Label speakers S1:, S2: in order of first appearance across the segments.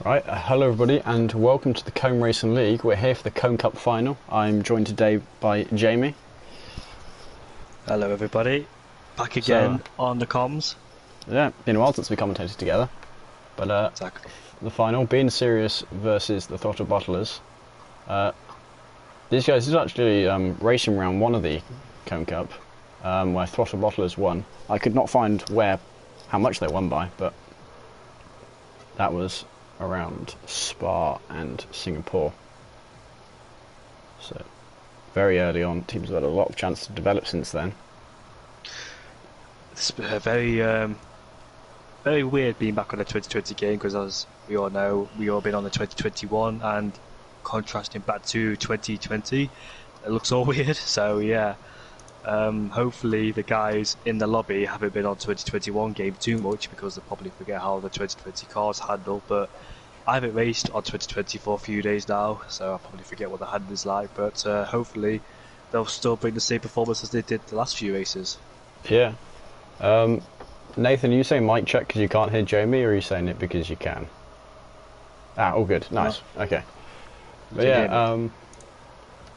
S1: Right, hello everybody and welcome to the Comb Racing League. We're here for the Comb Cup final. I'm joined today by Jamie.
S2: Hello everybody, back
S1: So,
S2: again on the comms.
S1: yeah, been a while since we commentated together. But
S2: Exactly.
S1: the final, Being Serious versus the Throttle Bottlers. These guys, this is actually racing round one of the Comb Cup, where Throttle Bottlers won. I could not find how much they won by, but that was around Spa and Singapore. So, very early on, teams have had a lot of chance to develop since then.
S2: It's very weird being back on the 2020 game because, as we all know, we all been on the 2021 and contrasting back to 2020. It looks all weird. So yeah, hopefully the guys in the lobby haven't been on 2021 game too much because they probably forget how the 2020 cars handle. But I haven't raced on 2020 for a few days now, so I'll probably forget what the handle is like. But hopefully they'll still bring the same performance as they did the last few races.
S1: Yeah. Nathan, are you saying mic check because you can't hear Jamie, or are you saying it because you can? Ah, all good. Nice. Okay. But yeah,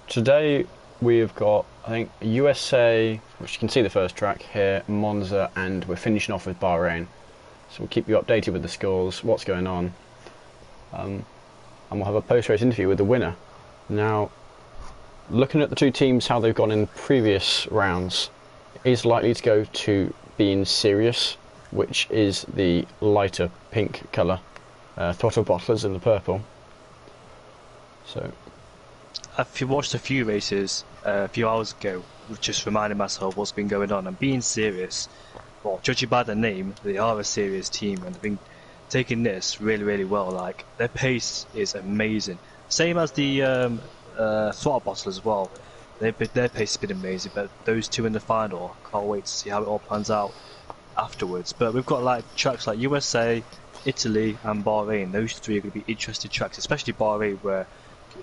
S1: today we have got, I think, USA, which you can see the first track here, Monza, and we're finishing off with Bahrain. So we'll keep you updated with the scores, what's going on, and we'll have a post-race interview with the winner. Now, looking at the two teams, how they've gone in previous rounds, is likely to go to Being Serious, which is the lighter pink colour, Throttle Bottlers in the purple. So,
S2: I've watched a few races a few hours ago, just reminding myself what's been going on. And Being Serious, well, judging by the name, they are a serious team and they've been taking this really, really well. Like, their pace is amazing. Same as the Throttle Bottle as well. Their pace has been amazing, but those two in the final, can't wait to see how it all pans out afterwards. But we've got like tracks like USA, Italy, and Bahrain. Those three are going to be interesting tracks, especially Bahrain, where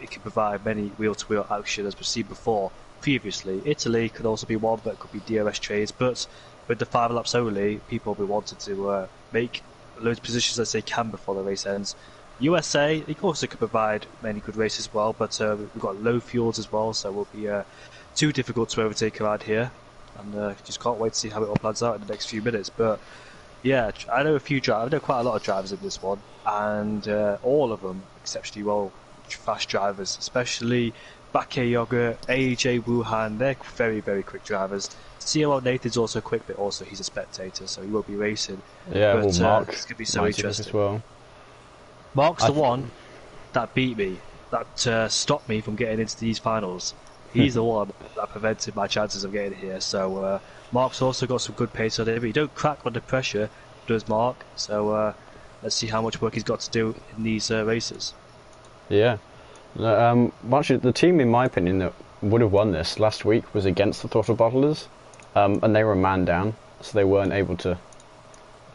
S2: it can provide many wheel-to-wheel action as we've seen before. Previously, Italy could also be one, but it could be DRS trades. But with the 5 laps only, people will be wanting to make loads of positions as they can before the race ends. USA, they also could provide many good races as well, but we've got low fuels as well, so it will be too difficult to overtake around here. And just can't wait to see how it all plans out in the next few minutes. But yeah, I know I know quite a lot of drivers in this one, and all of them exceptionally well fast drivers, especially Bakayoglu, AJ Wuhan. They're very, very quick drivers. COL Nathan's also quick, but also he's a spectator, so he won't be racing.
S1: yeah,
S2: But
S1: well, Mark
S2: it's going to be so
S1: might do this
S2: interesting.
S1: as well.
S2: Mark's the one that beat me, that stopped me from getting into these finals. He's the one that prevented my chances of getting here. So Mark's also got some good pace on him. He don't crack under pressure, does Mark? So let's see how much work he's got to do in these races.
S1: Yeah. Actually, the team, in my opinion, that would have won this last week was against the Throttle Bottlers, and they were a man down, so they weren't able to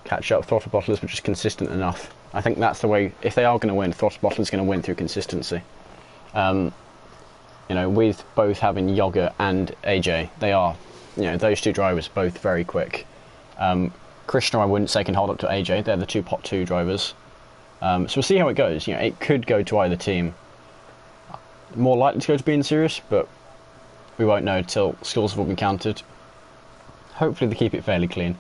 S1: catch up. Throttle Bottlers were just consistent enough. I think that's the way, if they are going to win, Throttle Bottlers going to win through consistency. With both having Yoga and AJ, they are, those two drivers both very quick. Krishna, I wouldn't say can hold up to AJ. They're the two pot 2 drivers. So we'll see how it goes. It could go to either team. More likely to go to Being Serious, but we won't know until scores have all been counted. Hopefully they keep it fairly clean.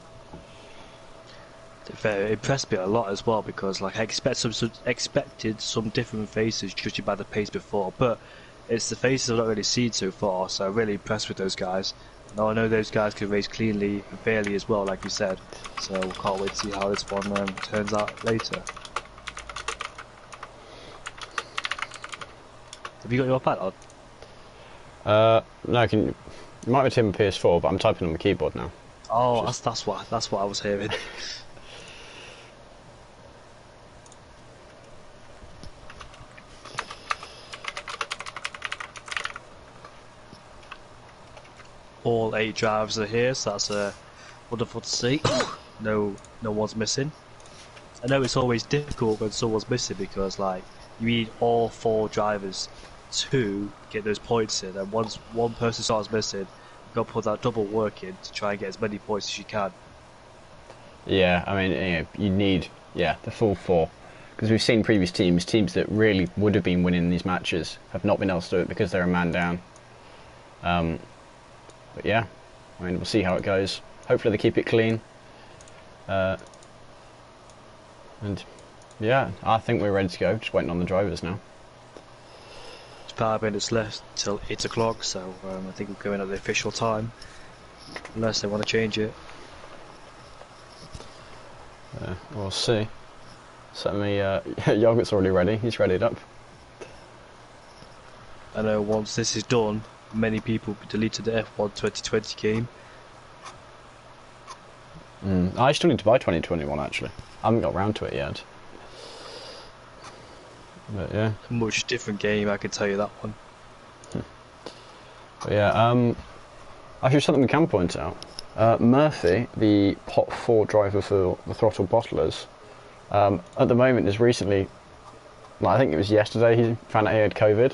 S2: They impressed me a lot as well because like I expected some different faces judging by the pace before, but it's the faces I've not really seen so far. So I'm really impressed with those guys. Now I know those guys can race cleanly and fairly as well, like you said. So can't wait to see how this one turns out later. Have you got your pad on?
S1: No, you might be Tim PS4, but I'm typing on my keyboard now.
S2: Oh, that's what I was hearing. All 8 drivers are here, so that's wonderful to see. No one's missing. I know it's always difficult when someone's missing because like you need all 4 drivers to get those points in, and once one person starts missing, you've got to put that double work in to try and get as many points as you can.
S1: Yeah, I mean, you need the full 4. Because we've seen previous teams that really would have been winning these matches, have not been able to do it because they're a man down. But yeah, I mean, we'll see how it goes. Hopefully they keep it clean. And yeah, I think we're ready to go. Just waiting on the drivers now.
S2: It's 5 minutes left till 8 o'clock, so I think we're going at the official time, unless they want to change it.
S1: We'll see. Certainly, Yogurt's already ready. He's readied up.
S2: I know once this is done, many people deleted the F1 2020 game.
S1: I still need to buy 2021 actually. I haven't got around to it yet. But yeah.
S2: A much different game, I can tell you that one.
S1: But yeah, actually something we can point out. Murphy, the pot 4 driver for the Throttle Bottlers, at the moment is recently, I think it was yesterday, he found out he had COVID.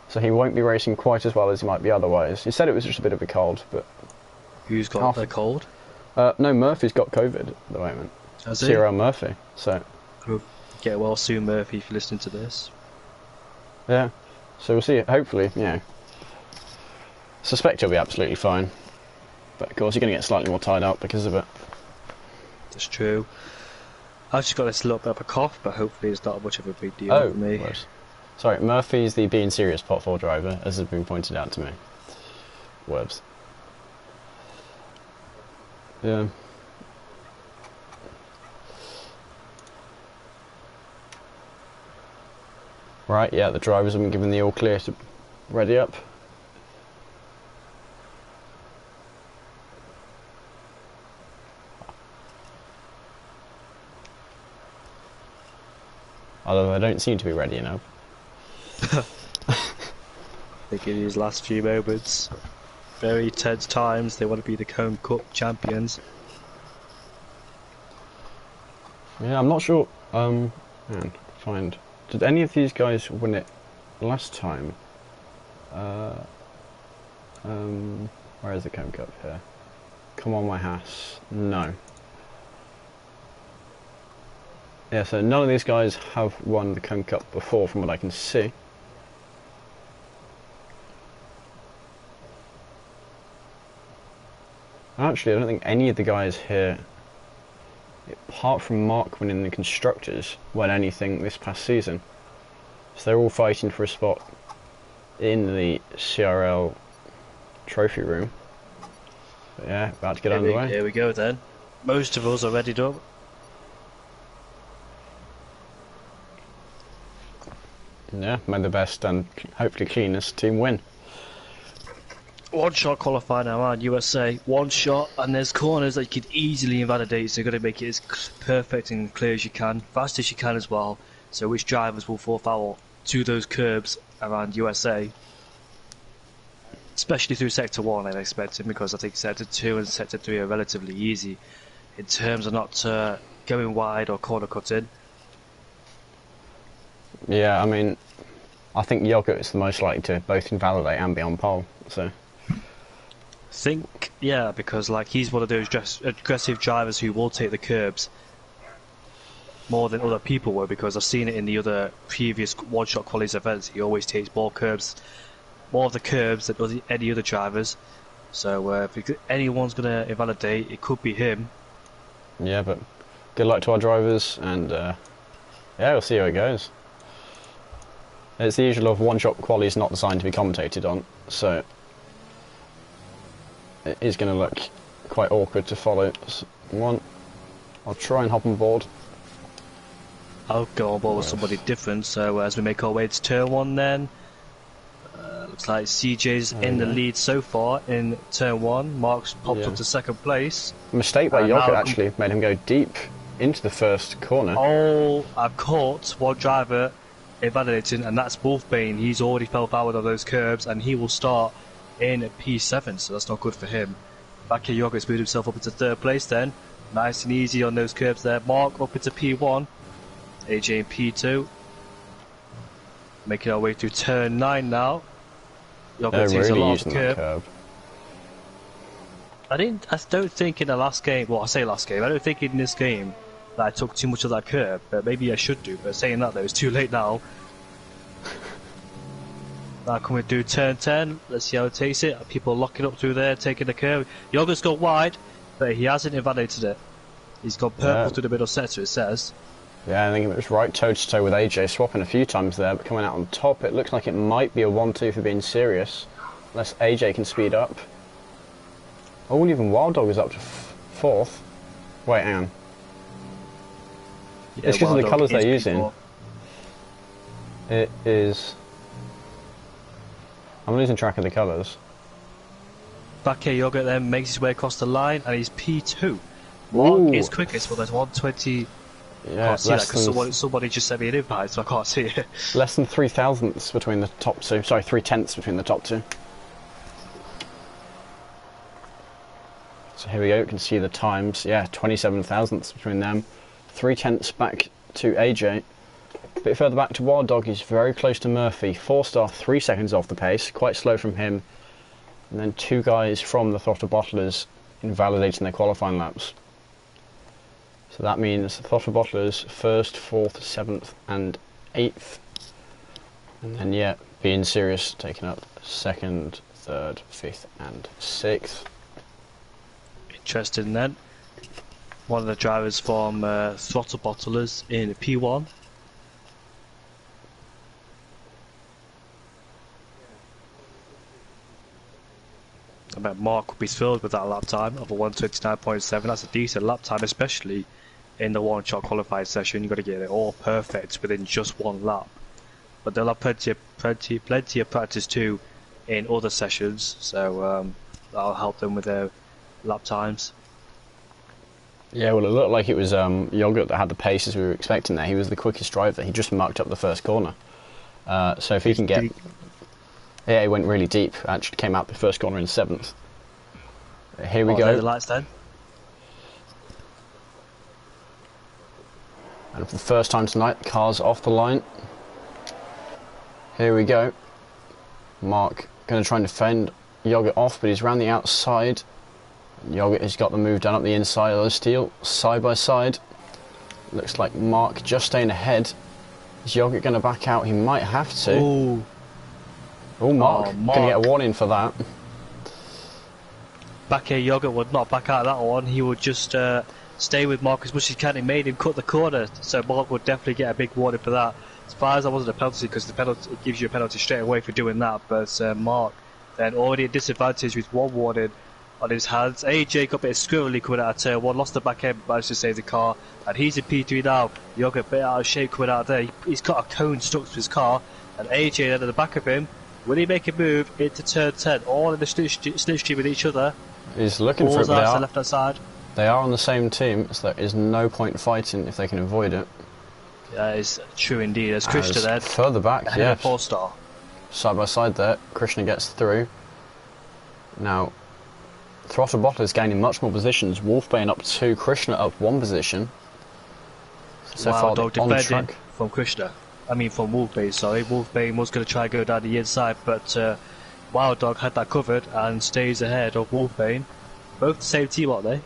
S1: So he won't be racing quite as well as he might be otherwise. He said it was just a bit of a cold, but...
S2: Who's got the cold?
S1: No, Murphy's got COVID at the moment.
S2: Has he?
S1: CRL Murphy, so...
S2: Get well soon, Murphy, if you're listening to this.
S1: Yeah, so we'll see. Hopefully, suspect he'll be absolutely fine. But of course, you're going to get slightly more tied up because of it.
S2: That's true. I've just got this little bit of a cough, but hopefully it's not much of a big deal for me.
S1: Worse. Sorry, Murphy's the being serious pot 4 driver, as has been pointed out to me. Words. Yeah. Right, yeah, the drivers have been given the all clear to ready up. Although I don't seem to be ready enough.
S2: I think in these last few moments, very tense times, they want to be the Cone Cup champions.
S1: Yeah, I'm not sure. Find. Did any of these guys win it last time? Where is the Cone Cup here? Come on, my Haas. No. Yeah, so none of these guys have won the Cone Cup before, from what I can see. Actually, I don't think any of the guys here, apart from Mark winning the Constructors, won anything this past season. So they're all fighting for a spot in the CRL trophy room. But yeah, about to get underway.
S2: Here we go then. Most of us are readied up.
S1: Yeah, may the best and hopefully cleanest team win.
S2: One shot qualifying around USA, one shot, and there's corners that you could easily invalidate, so you've got to make it as perfect and clear as you can, fast as you can as well, so which drivers will fall foul to those curbs around USA. Especially through Sector 1, I'm expecting, because I think Sector 2 and Sector 3 are relatively easy in terms of not going wide or corner cutting.
S1: Yeah, I mean, I think Yogurt is the most likely to both invalidate and be on pole, so...
S2: Yeah, because like he's one of those aggressive drivers who will take the curbs more than other people were, because I've seen it in the other previous one-shot qualies events. He always takes more of the curbs than any other drivers. So if anyone's going to invalidate, it could be him.
S1: Yeah, but good luck to our drivers, and yeah, we'll see how it goes. It's the usual of one-shot qualies not designed to be commentated on, so it is going to look quite awkward to follow. I'll try and hop on board.
S2: I'll go on board with somebody different, so as we make our way to turn 1 then, looks like CJ's in the lead so far in turn 1, Mark's popped up to second place.
S1: A mistake by Yogurt actually made him go deep into the first corner.
S2: Oh, I've caught one driver invalidating, and that's Wolfbane. He's already fell forward on those curbs, and he will start in P7, so that's not good for him. Back here, Yogurt's moved himself up into third place then. Nice and easy on those curbs there. Mark up into P1. AJ in P2. Making our way through turn 9 now. Yogurt takes a lot of curb. I don't think in the last game, well I say last game, I don't think in this game that I took too much of that curve, but maybe I should do. But saying that though, it's too late now. Now coming through turn 10, let's see how it takes it. People locking up through there, taking the curve. Yoga's gone wide, but he hasn't invalidated it. He's gone purple through the middle sector, it says.
S1: Yeah, I think it was right toe-to-toe with AJ, swapping a few times there, but coming out on top. It looks like it might be a 1-2 for being serious, unless AJ can speed up. Oh, even Wild Dog is up to 4th. Wait, hang on. Yeah, it's because of the colours they're using. It is... I'm losing track of the colours.
S2: Back here, Yoga then makes his way across the line, and he's P2. Mark is quickest, but there's 120...
S1: Yeah,
S2: can't see that because somebody just sent me an invite, so I can't see it.
S1: Less than 3 thousandths between the top two. Sorry, 3 tenths between the top two. So here we go, you can see the times. Yeah, 27 thousandths between them. 3 tenths back to AJ. A bit further back to Wild Dog, he's very close to Murphy. 4-star, 3 seconds off the pace, quite slow from him. And then 2 guys from the Throttle Bottlers invalidating their qualifying laps. So that means Throttle Bottlers 1st, 4th, 7th and 8th. And then yeah, being serious taking up 2nd, 3rd, 5th and 6th.
S2: Interesting then. One of the drivers from Throttle Bottlers in P1. I bet Mark would be thrilled with that lap time of a 129.7. That's a decent lap time, especially in the one-shot qualifying session. You've got to get it all perfect within just one lap. But they'll have plenty of practice too in other sessions, so that'll help them with their lap times.
S1: Yeah, well, it looked like it was Yogurt that had the pace as we were expecting there. He was the quickest driver. He just mucked up the first corner. So if he can get... Yeah, he went really deep. Actually came out the first corner in 7th. Here we go.
S2: The lights then.
S1: And for the first time tonight, the car's off the line. Here we go. Mark going to try and defend Yogurt off, but he's round the outside. Yogurt has got the move done up the inside of the steel, side by side. Looks like Mark just staying ahead. Is Yogurt going to back out? He might have to.
S2: Ooh.
S1: Oh, Mark. Going to get a warning for that.
S2: Back here, Yogurt would not back out of that one. He would just stay with Mark as much as he can. He made him cut the corner, so Mark would definitely get a big warning for that. As far as that wasn't a penalty, because the penalty it gives you a penalty straight away for doing that. But Mark then already at disadvantage with one warning on his hands. AJ got a bit of squirrely coming out of turn 1, lost the back end, managed to save the car, and he's in P3 now. Yogurt a bit out of shape coming out there. He's got a cone stuck to his car, and AJ then at the back of him. Will he make a move into turn 10? All in the slipstream with each other.
S1: He's looking for it.
S2: They are, left hand side.
S1: They are on the same team, so there is no point fighting if they can avoid it.
S2: That is true indeed. There's Krishna there.
S1: Further back, yeah.
S2: 4-star.
S1: Side by side there. Krishna gets through. Now, Throttle Bottle is gaining much more positions. Wolfbane up 2, Krishna up 1 position. So far
S2: Dog
S1: on
S2: defending
S1: track.
S2: from Krishna. I mean from Wolfbane, sorry. Wolfbane was going to try and go down the inside, but Wild Dog had that covered and stays ahead of Wolfbane. Both the same team, aren't they?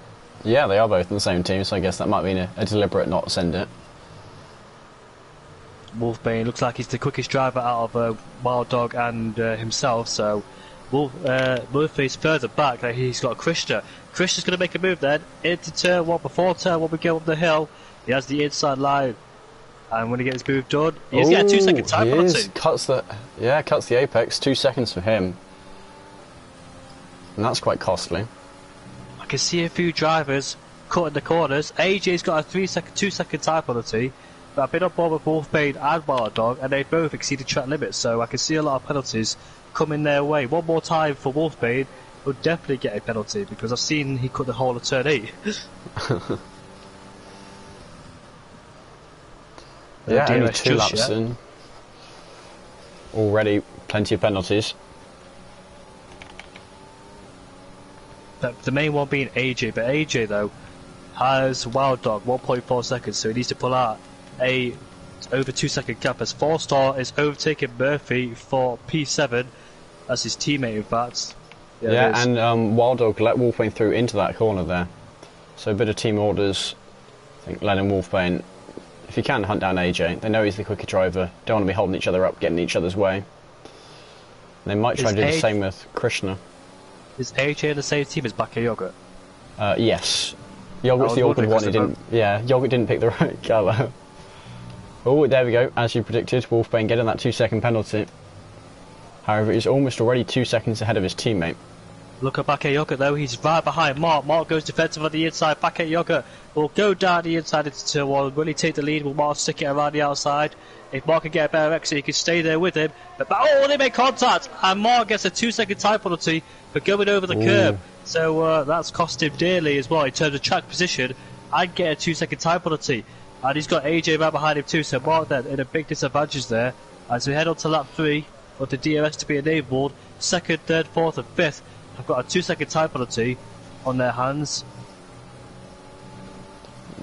S1: Yeah, they are both in the same team, so I guess that might mean a deliberate not send it.
S2: Wolfbane looks like he's the quickest driver out of Wild Dog and himself, so Murphy's further back. He's got Krishna. Krishna's going to make a move then into turn 1. Before turn 1 we go up the hill, he has the inside line. And when he gets his move done, he's got a 2-second time penalty.
S1: Cuts the apex, 2 seconds for him. And that's quite costly.
S2: I can see a few drivers cutting the corners. AJ's got a 2-second time penalty. But I've been on board with Wolfbane and Wild Dog, and they both exceeded track limits, so I can see a lot of penalties coming their way. One more time for Wolfbane will definitely get a penalty, because I've seen he cut the whole of turn 8.
S1: Yeah, only 2 laps in. Already plenty of penalties.
S2: The main one being AJ, but AJ though has Wild Dog 1.4 seconds, so he needs to pull out a over 2-second gap as 4-star is overtaking Murphy for P7. That's his teammate, in fact.
S1: Yeah, and Wild Dog let Wolfbane through into that corner there. So a bit of team orders think Len and Wolfbane, if you can, hunt down AJ. They know he's the quicker driver. Don't want to be holding each other up, getting in each other's way. They might try and do the same with Krishna.
S2: Is AJ in the same team as Bakayoko?
S1: Yes. Yogurt's the awkward one. Yogurt didn't pick the right colour. Oh, there we go. As you predicted, Wolfbane getting that 2-second penalty. However, he's almost already 2 seconds ahead of his teammate.
S2: Look at Bakayoko though, he's right behind Mark. Mark goes defensive on the inside. Bakayoko will go down the inside into turn 1. Will he take the lead? Will Mark stick it around the outside? If Mark can get a better exit, he can stay there with him. But they make contact! And Mark gets a 2-second time penalty for going over the curb. So that's cost him dearly as well in terms of track position. I'd get a 2-second time penalty. And he's got AJ right behind him too, so Mark then in a big disadvantage there. As we head on to lap 3, with the DRS to be enabled, 2nd, 3rd, 4th and 5th have got a 2-second time penalty on their hands.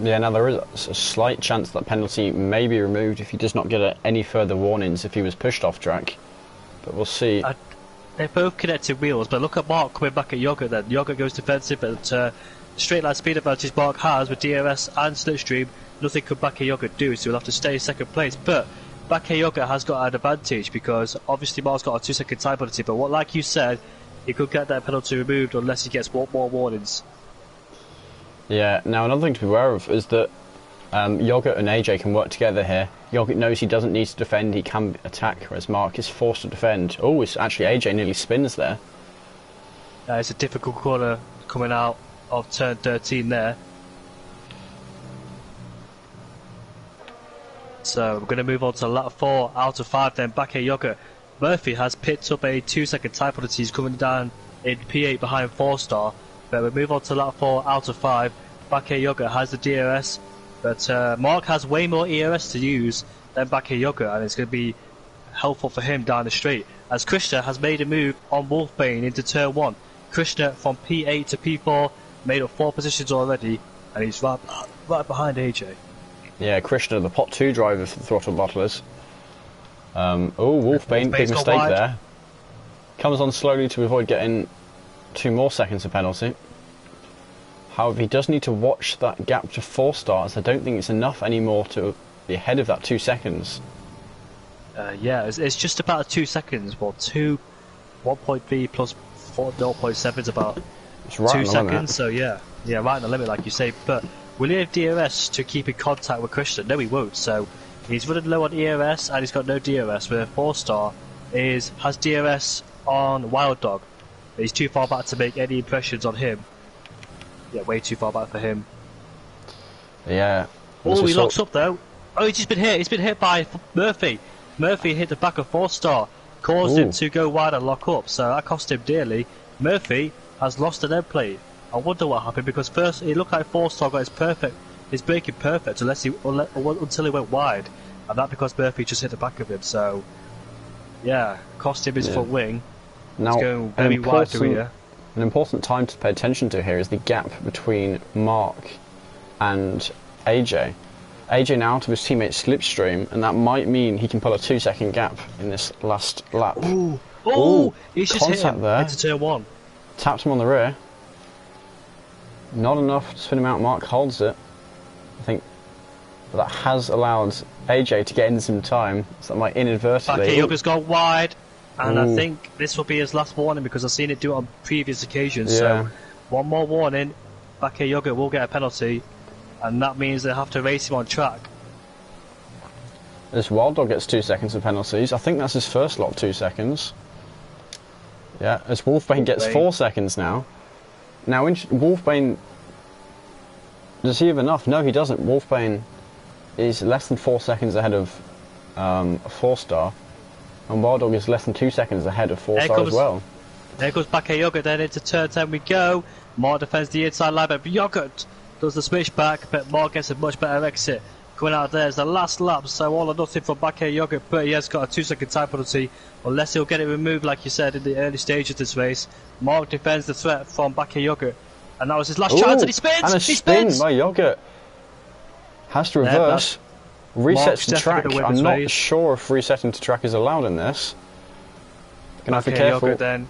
S1: Yeah, now there is a slight chance that penalty may be removed if he does not get any further warnings if he was pushed off track. But we'll see.
S2: They're both connected wheels, but look at Mark coming back at Yogurt then. Yogurt goes defensive, but straight line speed advantage Mark has with DRS and slipstream. Nothing could Bakayoko do, so he'll have to stay in 2nd place. But Bakayoko has got an advantage because obviously Mark's got a 2-second time penalty, but like you said, he could get that penalty removed unless he gets more warnings. Yeah,
S1: now another thing to be aware of is that Yogurt and AJ can work together here. Yogurt knows he doesn't need to defend, he can attack, whereas Mark is forced to defend. Oh, it's actually AJ nearly spins there.
S2: It's a difficult corner coming out of turn 13 there. So we're going to move on to lap 4 out of 5 then. Bakayoko. Murphy has picked up a 2-second time penalty. He's coming down in P8 behind 4-star. But we move on to lap 4 out of 5. Bakayoko has the DRS. But Mark has way more ERS to use than Bakayoko, and it's going to be helpful for him down the straight. As Krishna has made a move on Wolfbane into turn 1. Krishna from P8 to P4 made up 4 positions already, and he's right behind AJ.
S1: Yeah, Krishna, the pot 2 driver for the Throttle Bottlers. Wolfbane, big mistake there. Comes on slowly to avoid getting 2 more seconds of penalty. However, he does need to watch that gap to 4-star, as I don't think it's enough anymore to be ahead of that 2 seconds.
S2: Yeah, it's just about 2 seconds. Well, 1.3 plus 0.7 is about
S1: it's right
S2: 2 seconds. So yeah, right on the limit, like you say. But will he have DRS to keep in contact with Christian? No, he won't. So he's running low on ERS and he's got no DRS. Where 4-star has DRS on Wild Dog. He's too far back to make any impressions on him. Yeah, way too far back for him.
S1: Yeah.
S2: Oh, he locks up though. Oh, he's just been hit. He's been hit by Murphy. Murphy hit the back of 4-star, caused him to go wide and lock up. So that cost him dearly. Murphy has lost an end plate. I wonder what happened because first it looked like 4-star got his braking perfect until he went wide, and that because Murphy just hit the back of him. So yeah, cost him his front wing.
S1: Now,
S2: it's going very wide through here.
S1: An important time to pay attention to here is the gap between Mark and AJ. AJ now to his teammate Slipstream, and that might mean he can pull a 2-second gap in this last lap.
S2: Ooh, he's just hit him
S1: there.
S2: Into turn 1.
S1: Tapped him on the rear. Not enough to spin him out. Mark holds it. I think that has allowed AJ to get in some time, so that might inadvertently...
S2: Bakayoko's gone wide. And I think this will be his last warning because I've seen it do it on previous occasions.
S1: Yeah.
S2: So, one more warning, Bakayoko will get a penalty, and that means they have to race him on track.
S1: This Wild Dog gets 2 seconds of penalties. I think that's his first lot, 2 seconds. Yeah, as Wolfbane gets 4 seconds now. Now, Wolfbane... Does he have enough? No, he doesn't. Wolfbane is less than 4 seconds ahead of 4-star. And Wild Dog is less than 2 seconds ahead of 4-star as well.
S2: There goes Bakayoko then into turn 10 we go. Mark defends the inside line, but Yogurt does the switch back, but Mark gets a much better exit. Coming out there is the last lap, so all or nothing from Bakayoko, but he has got a 2-second time penalty, unless he'll get it removed like you said in the early stage of this race. Mark defends the threat from Bakayoko, and that was his last chance, and he spins!
S1: And a spin by Yogurt. Has to reverse. Resets to track. I'm not sure if resetting to track is allowed in this. Gonna have to be careful.
S2: Then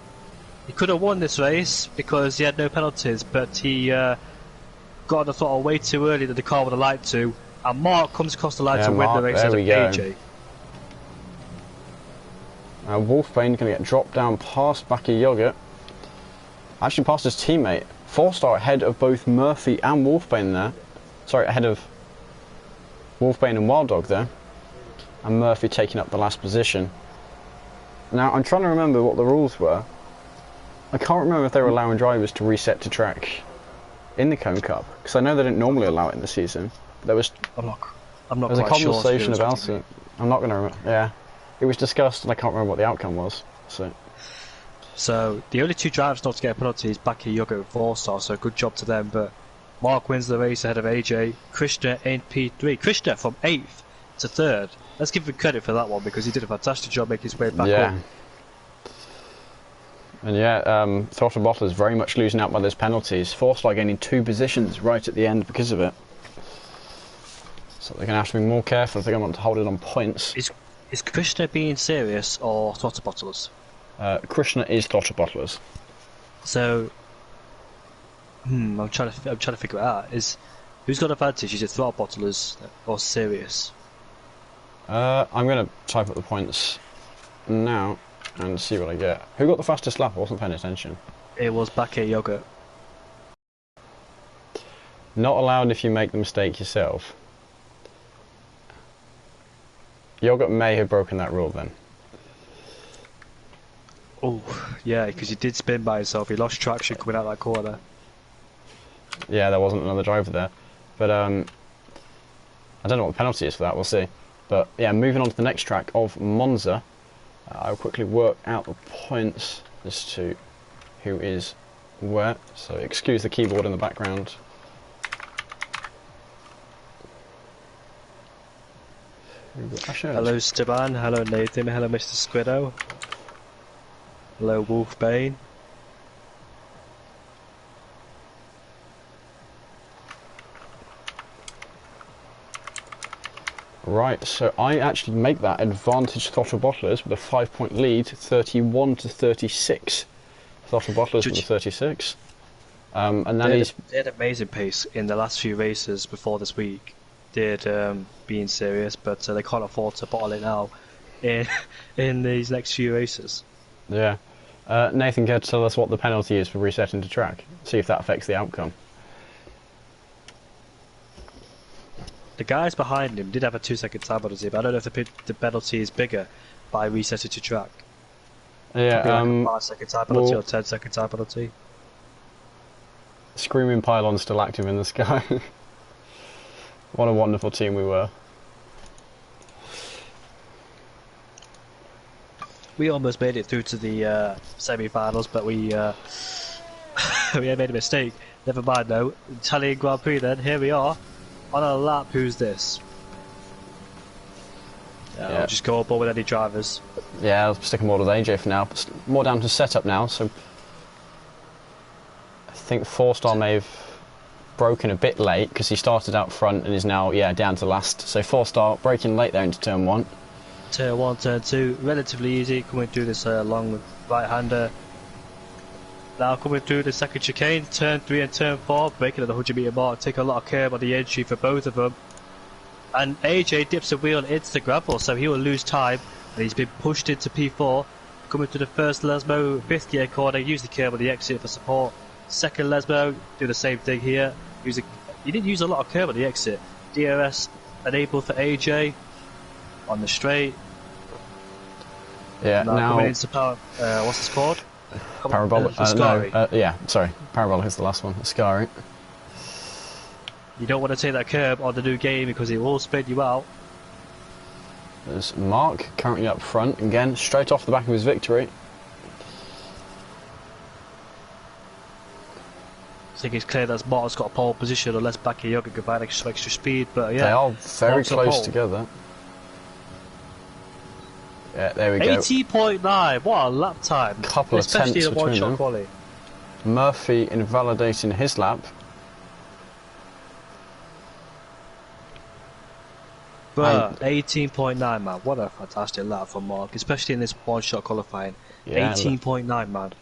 S2: he could have won this race because he had no penalties, but he got on the throttle way too early that the car would have liked to, and Mark comes across the line to win the race ahead of AJ.
S1: Wolfbane going to get dropped down past Backy Yogurt. Actually past his teammate. 4-star ahead of both Murphy and Wolfbane there. Sorry, ahead of Wolfbane and Wild Dog there. And Murphy taking up the last position. Now, I'm trying to remember what the rules were. I can't remember if they were allowing drivers to reset to track in the Cone Cup, because I know they didn't normally allow it in the season. There was
S2: I'm not
S1: there was a conversation about it. I'm not going to remember. Yeah, it was discussed, and I can't remember what the outcome was.
S2: So the only 2 drivers not to get a penalty is Backy Yogurt and 4-star. So good job to them. But Mark wins the race ahead of AJ. Krishna in P3. Krishna from 8th to 3rd. Let's give him credit for that one because he did a fantastic job making his way back up.
S1: And Throttle Bottle is very much losing out by those penalties. 4-star gaining 2 positions right at the end because of it. So they're going to have to be more careful if they're going to hold it on points.
S2: Is Krishna being serious or Throttle Bottlers?
S1: Krishna is Throttle Bottlers.
S2: So, I'm trying to figure it out. Who's got advantage? Is it Throttle Bottlers or serious?
S1: I'm going to type up the points now and see what I get. Who got the fastest lap? I wasn't paying attention.
S2: It was Backy Yogurt.
S1: Not allowed if you make the mistake yourself. Yogurt may have broken that rule then.
S2: Oh, yeah, because he did spin by himself. He lost traction coming out that corner.
S1: Yeah, there wasn't another driver there. But I don't know what the penalty is for that, we'll see. But yeah, moving on to the next track of Monza. I'll quickly work out the points as to who is where. So excuse the keyboard in the background.
S2: Hello Steban, hello Nathan, hello Mr. Squiddo. Hello Wolfbane.
S1: Right, so I actually make that advantage Throttle Bottlers with a 5-point lead, 31 to 36. Throttle Bottlers with a 36. And that
S2: they had amazing pace in the last few races before this week. Did being serious, but they can't afford to bottle it now in these next few races.
S1: Yeah. Nathan, care to tell us what the penalty is for resetting to track? See if that affects the outcome.
S2: The guys behind him did have a 2-second time penalty, but I don't know if the penalty is bigger by resetting to track.
S1: Yeah,
S2: like a 5-second time penalty or 10-second time penalty.
S1: Screaming Pylon still active in the sky. What a wonderful team we were.
S2: We almost made it through to the semi-finals, but we we made a mistake. Never mind though. Italian Grand Prix then, here we are. On a lap, who's this? Yeah. I'll just go aboard with any drivers.
S1: Yeah, I'll stick them all with AJ for now. More down to setup now, so I think 4-star may have broken a bit late because he started out front and is now down to last. So 4-star breaking late there into turn 1.
S2: Turn 1, turn 2, relatively easy coming through this long right-hander. Now coming through the second chicane, turn 3 and turn 4, breaking at the 100 metre mark, take a lot of curb on the entry for both of them. And AJ dips a wheel into the gravel, so he will lose time, and he's been pushed into P4. Coming to the first Lesmo, 5th gear corner, use the curb on the exit for support. Second Lesmo, do the same thing here. He didn't use a lot of curb on the exit. DRS enabled for AJ on the straight.
S1: Yeah, now
S2: coming into power, what's this called?
S1: Parabolic. Parabolic is the last one. Ascari.
S2: You don't want to take that curb on the new game because it will spin you out.
S1: There's Mark currently up front again, straight off the back of his victory.
S2: I think it's clear that Mark's got a pole position unless Backy Yogurt can find extra speed, but yeah.
S1: They are very close together. Yeah, there we go.
S2: 80.9, what a lap time.
S1: Couple of tenths
S2: especially in a
S1: between
S2: one-shot
S1: them.
S2: quali.
S1: Murphy invalidating his lap.
S2: Bruh, 18.9 man, what a fantastic lap from Mark, especially in this one-shot qualifying. 18.9 man.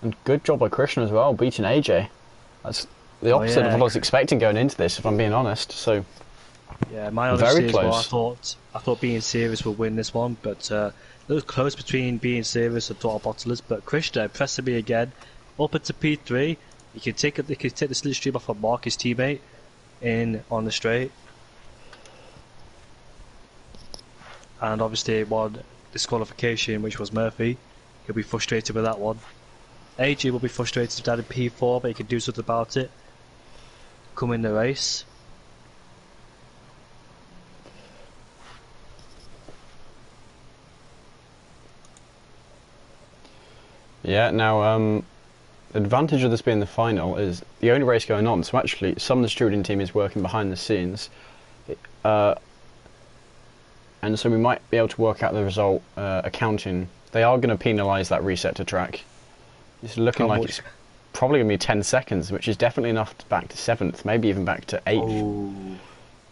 S1: And good job by Krishna as well, beating AJ. That's the opposite of what I was expecting going into this, if I'm being honest. So
S2: yeah, my honesty
S1: very
S2: is
S1: close.
S2: well, I thought being serious would win this one, but it was close between being serious and Throttle bottlers. But Krishna pressing me again, up into P3. He can take the slipstream off of Mark, his teammate, in on the straight. And obviously one disqualification, which was Murphy. He'll be frustrated with that one. AJ will be frustrated down in P4, but he can do something about it. Come in the race.
S1: Yeah, now the advantage of this being the final is the only race going on, so actually some of the stewarding team is working behind the scenes. And so we might be able to work out the result accounting. They are going to penalise that reset to track. It's looking like it's probably going to be 10 seconds, which is definitely enough to back to 7th, maybe even back to 8th.
S2: Oh.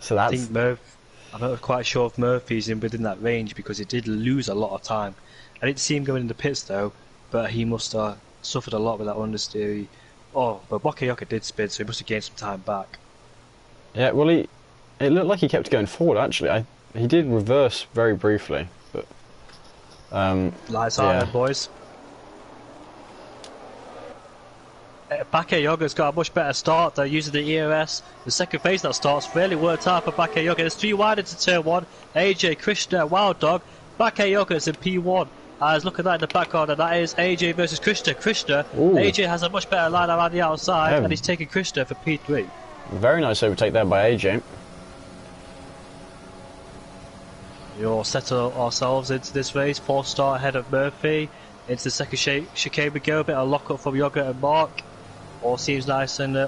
S1: So that's...
S2: I think I'm not quite sure if Murphy's within that range because he did lose a lot of time. I didn't see him going in the pits though, but he must have suffered a lot with that understeer. Oh, but Bakayoko did spin, so he must have gained some time back.
S1: Yeah, well, it looked like he kept going forward actually. He did reverse very briefly, but
S2: lights out then, boys. Bakayoga's got a much better start. They're using the EOS. The second phase that starts really worked out for Bakayoga. There's 3 wide into turn 1. AJ, Krishna, Wild Dog. Bakayoga's in P1. As look at that in the background, and that is AJ versus Krishna. AJ has a much better line around the outside, and he's taking Krishna for P3.
S1: Very nice overtake there by AJ.
S2: We'll settle ourselves into this race. 4-star ahead of Murphy. Into the second chicane we go. A bit of lock up from Yoga and Mark. All seems nice and I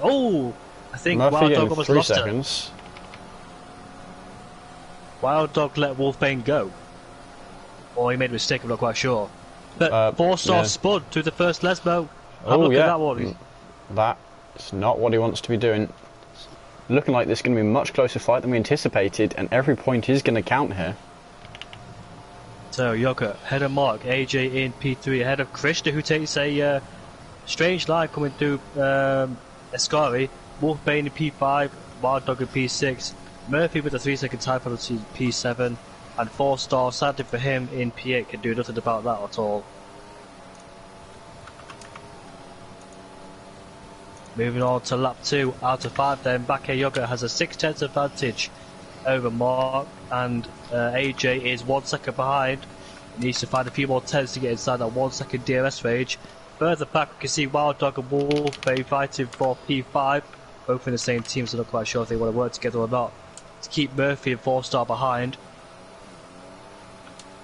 S2: think
S1: Murphy
S2: Wild Dog almost
S1: 3
S2: lost
S1: seconds.
S2: it. Wild Dog let Wolfbane go. Or he made a mistake, I'm not quite sure. But 4-star spun through the first Lesmo. Have a look at that one.
S1: That's not what he wants to be doing. It's looking like this is going to be a much closer fight than we anticipated, and every point is going to count here.
S2: So Yoga ahead of Mark, AJ in P3 ahead of Krishna, who takes a strange line coming through Escari. Wolfbane in P5, Wild Dog in P6, Murphy with a 3-second time penalty in P7, and 4-star, sadly for him, in P8 can do nothing about that at all. Moving on to lap 2 out of 5 then, Bakayoga has a 6/10 advantage over Mark, and AJ is 1 second behind. He needs to find a few more tenths to get inside that 1 second DRS range. Further back we can see Wild Dog and Wolfbane fighting for P5, both in the same team, so I'm not quite sure if they want to work together or not, to keep Murphy and 4-star behind.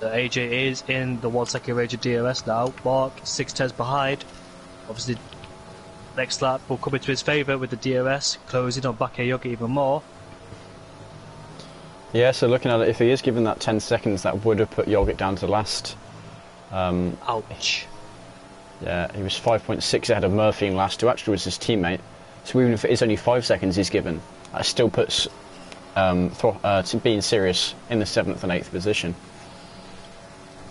S2: AJ is in the 1 second range of DRS now. Mark 6/10 behind. Obviously next lap will come into his favour with the DRS closing on Bakayoga even more.
S1: Yeah, so looking at it, if he is given that 10 seconds, that would have put Yogurt down to last.
S2: Ouch.
S1: Yeah, he was 5.6 ahead of Murphy in last, who actually was his teammate. So even if it is only 5 seconds he's given, that still puts being serious in the 7th and 8th position.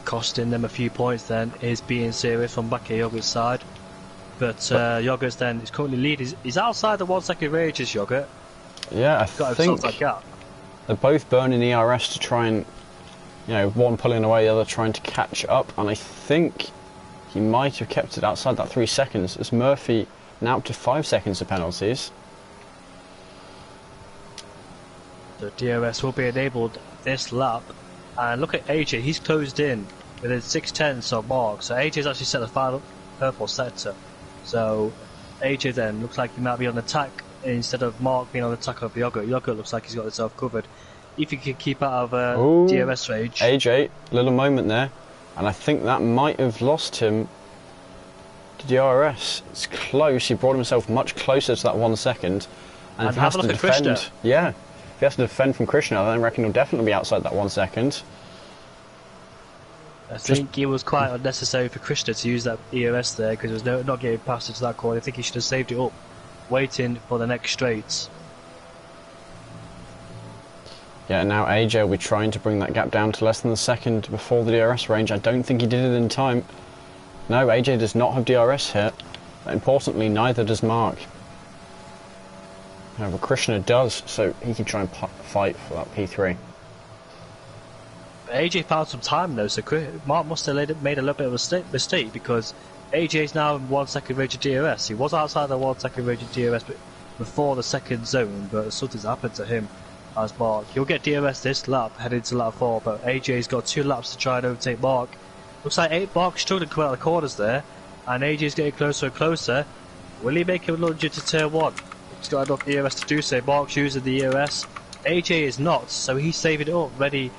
S2: Costing them a few points then is being serious from Bakayoga's side. But Yogurt's then is currently leading. He's outside the 1 second range, is Yogurt.
S1: Yeah, I think
S2: that gap.
S1: They're both burning ERS to try and, one pulling away, the other trying to catch up, and I think he might have kept it outside that 3 seconds, as Murphy now up to 5 seconds of penalties.
S2: The DRS will be enabled this lap, and look at AJ, he's closed in within 6/10 of Mark, so AJ's actually set the final purple sector. So AJ then looks like he might be on attack instead of Mark being on attack of Yogurt. Yogurt looks like he's got himself covered. If he can keep out of DRS range.
S1: AJ, little moment there, and I think that might have lost him to DRS. It's close, he brought himself much closer to that 1 second. And if he has to defend, if he has to defend from Krishna, then I reckon he'll definitely be outside that 1 second.
S2: I think it was quite unnecessary for Krishna to use that EOS there, because there was not getting past into that corner. I think he should have saved it up, waiting for the next straights.
S1: Yeah, now AJ will be trying to bring that gap down to less than a second before the DRS range. I don't think he did it in time. No, AJ does not have DRS here. But importantly, neither does Mark. However, Krishna does, so he can try and fight for that P3.
S2: AJ found some time though, so Mark must have made a little bit of a mistake because AJ is now in 1 second range of DRS. He was outside the 1 second range of DRS before the second zone, but something's happened to him as Mark. He'll get DRS this lap, heading to lap 4, but AJ's got 2 laps to try and overtake Mark. Looks like Mark's struggling to come out of the corners there, and AJ's getting closer and closer. Will he make him lunge into turn 1? He's got enough ERS to do so. Mark's using the ERS. AJ is not, so he's saving it up, ready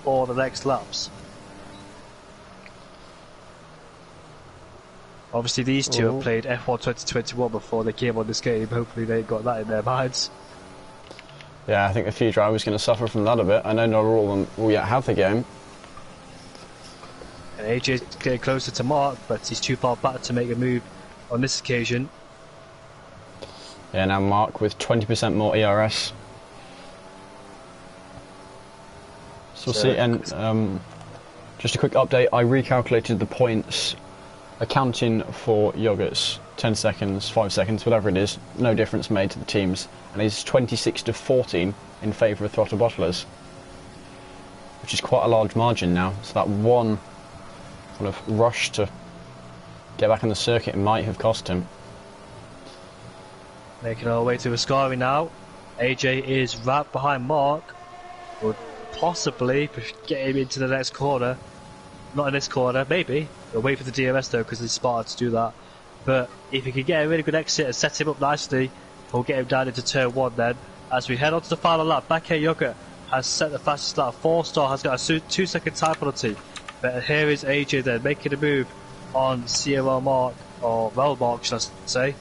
S2: for the next laps. Obviously these two have played F1 2021 before they came on this game. Hopefully they got that in their minds.
S1: Yeah, I think a few drivers going to suffer from that a bit. I know not all of them will yet have the game.
S2: And AJ's getting closer to Mark, but he's too far back to make a move on this occasion.
S1: Yeah, now Mark with 20% more ERS. So we'll see, and just a quick update, I recalculated the points, accounting for Yogurt's 10 seconds, 5 seconds, whatever it is, no difference made to the teams, and he's 26 to 14 in favour of Throttle Bottlers, which is quite a large margin now, so that one kind of rush to get back on the circuit might have cost him.
S2: Making our way to Ascari now. AJ is right behind Mark. Would possibly get him into the next corner. Not in this corner, maybe. We'll wait for the DRS though, because he's smart to do that. But if he can get a really good exit and set him up nicely, we'll get him down into turn 1 then. As we head on to the final lap, back here Yogurt has set the fastest lap. 4-star has got a 2-second time penalty. But here is AJ then, making a move on CRL Mark, or Rel Mark should I say.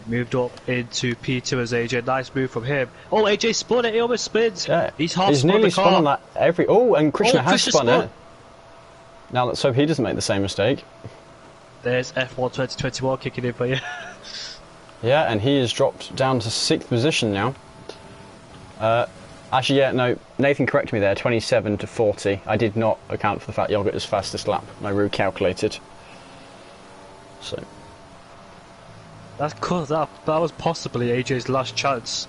S2: Moved up into P2 as AJ. Nice move from him. Oh, AJ spun it. He almost spins.
S1: Yeah,
S2: he's half
S1: he's nearly spun on that every. Oh, and Krishna has spun it. Now let's hope he doesn't make the same mistake.
S2: There's F1 2021 kicking in for you.
S1: Yeah, and he has dropped down to 6th position now. Actually, yeah, no, Nathan corrected me there. 27 to 40. I did not account for the fact Yogurt is fastest lap. I recalculated. So.
S2: That's cool. That was possibly AJ's last chance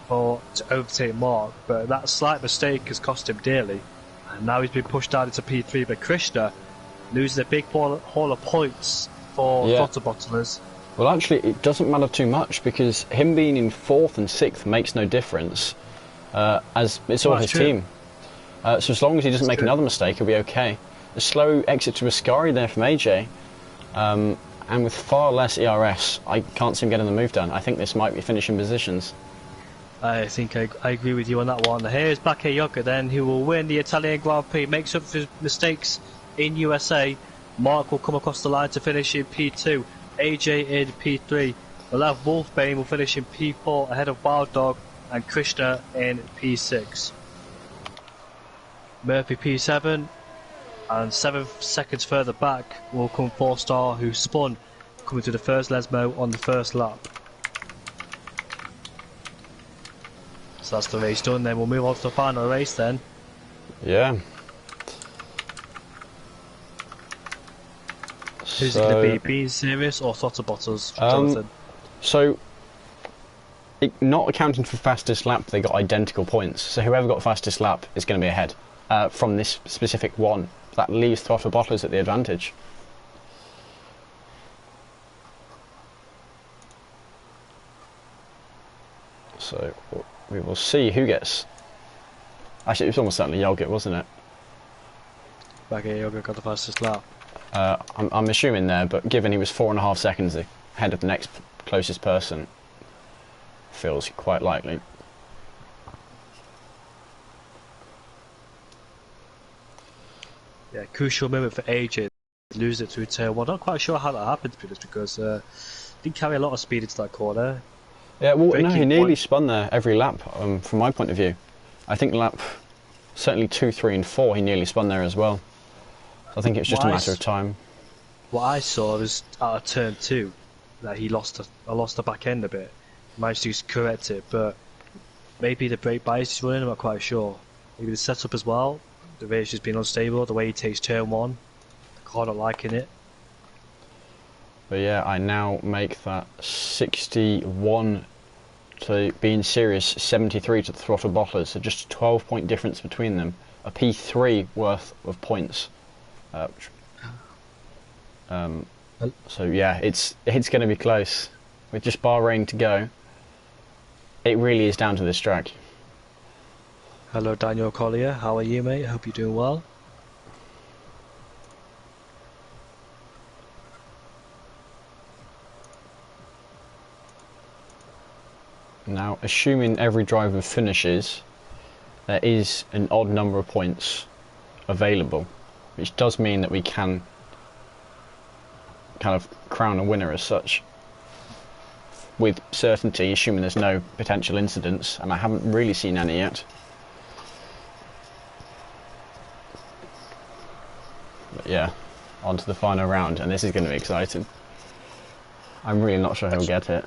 S2: to overtake Mark, but that slight mistake has cost him dearly. And now he's been pushed down into P3, but Krishna loses a big haul of points for Throttle Bottlers.
S1: Well, actually, it doesn't matter too much because him being in 4th and 6th makes no difference, as it's all his team. So as long as he doesn't make another mistake, he'll be okay. A slow exit to Ascari there from AJ. And with far less ERS, I can't see him getting the move done. I think this might be finishing positions.
S2: I think I agree with you on that one. Here's Bakayoko then, who will win the Italian Grand Prix, makes up for his mistakes in USA. Mark will come across the line to finish in P2. AJ in P3. We'll have Wolfbane will finish in P4 ahead of Wild Dog and Krishna in P6. Murphy P7. And 7 seconds further back will come 4-star, who spun, coming to the first Lesmo on the first lap. So that's the race done. Then we'll move on to the final race then.
S1: Yeah.
S2: Who's it going to be? Being Serious or Throttle Bottles, Jonathan?
S1: So, not accounting for fastest lap, they got identical points. So whoever got fastest lap is going to be ahead from this specific one. That leaves Throttle Bottlers at the advantage. So we will see who gets. Actually, it was almost certainly Yogurt, wasn't it?
S2: Back here, Yogurt got the fastest lap.
S1: I'm assuming there, but given he was 4.5 seconds ahead of the next closest person, feels quite likely.
S2: Yeah, crucial moment for AJ. Lose it through turn 1. Not quite sure how that happened to be honest, because didn't carry a lot of speed into that corner.
S1: Yeah, well, no, he nearly spun there every lap. From my point of view, I think lap certainly 2, 3, and 4 he nearly spun there as well. So I think it's just a matter of time. What
S2: I saw was out of turn 2 that he lost the back end a bit. He managed to correct it, but maybe the brake bias is running. I'm not quite sure. Maybe the setup as well. The race has been unstable, the way he takes turn 1. The car not liking it.
S1: But yeah, I now make that 61 So being serious, 73 to the Throttle Bottlers, so just a 12-point difference between them. A P3 worth of points. So yeah, it's going to be close. With just Bahrain to go, it really is down to this track.
S2: Hello, Daniel Collier. How are you, mate? Hope you're doing well.
S1: Now, assuming every driver finishes, there is an odd number of points available, which does mean that we can kind of crown a winner as such with certainty, assuming there's no potential incidents, and I haven't really seen any yet. But yeah, on to the final round, and this is going to be exciting. I'm really not sure who'll get it.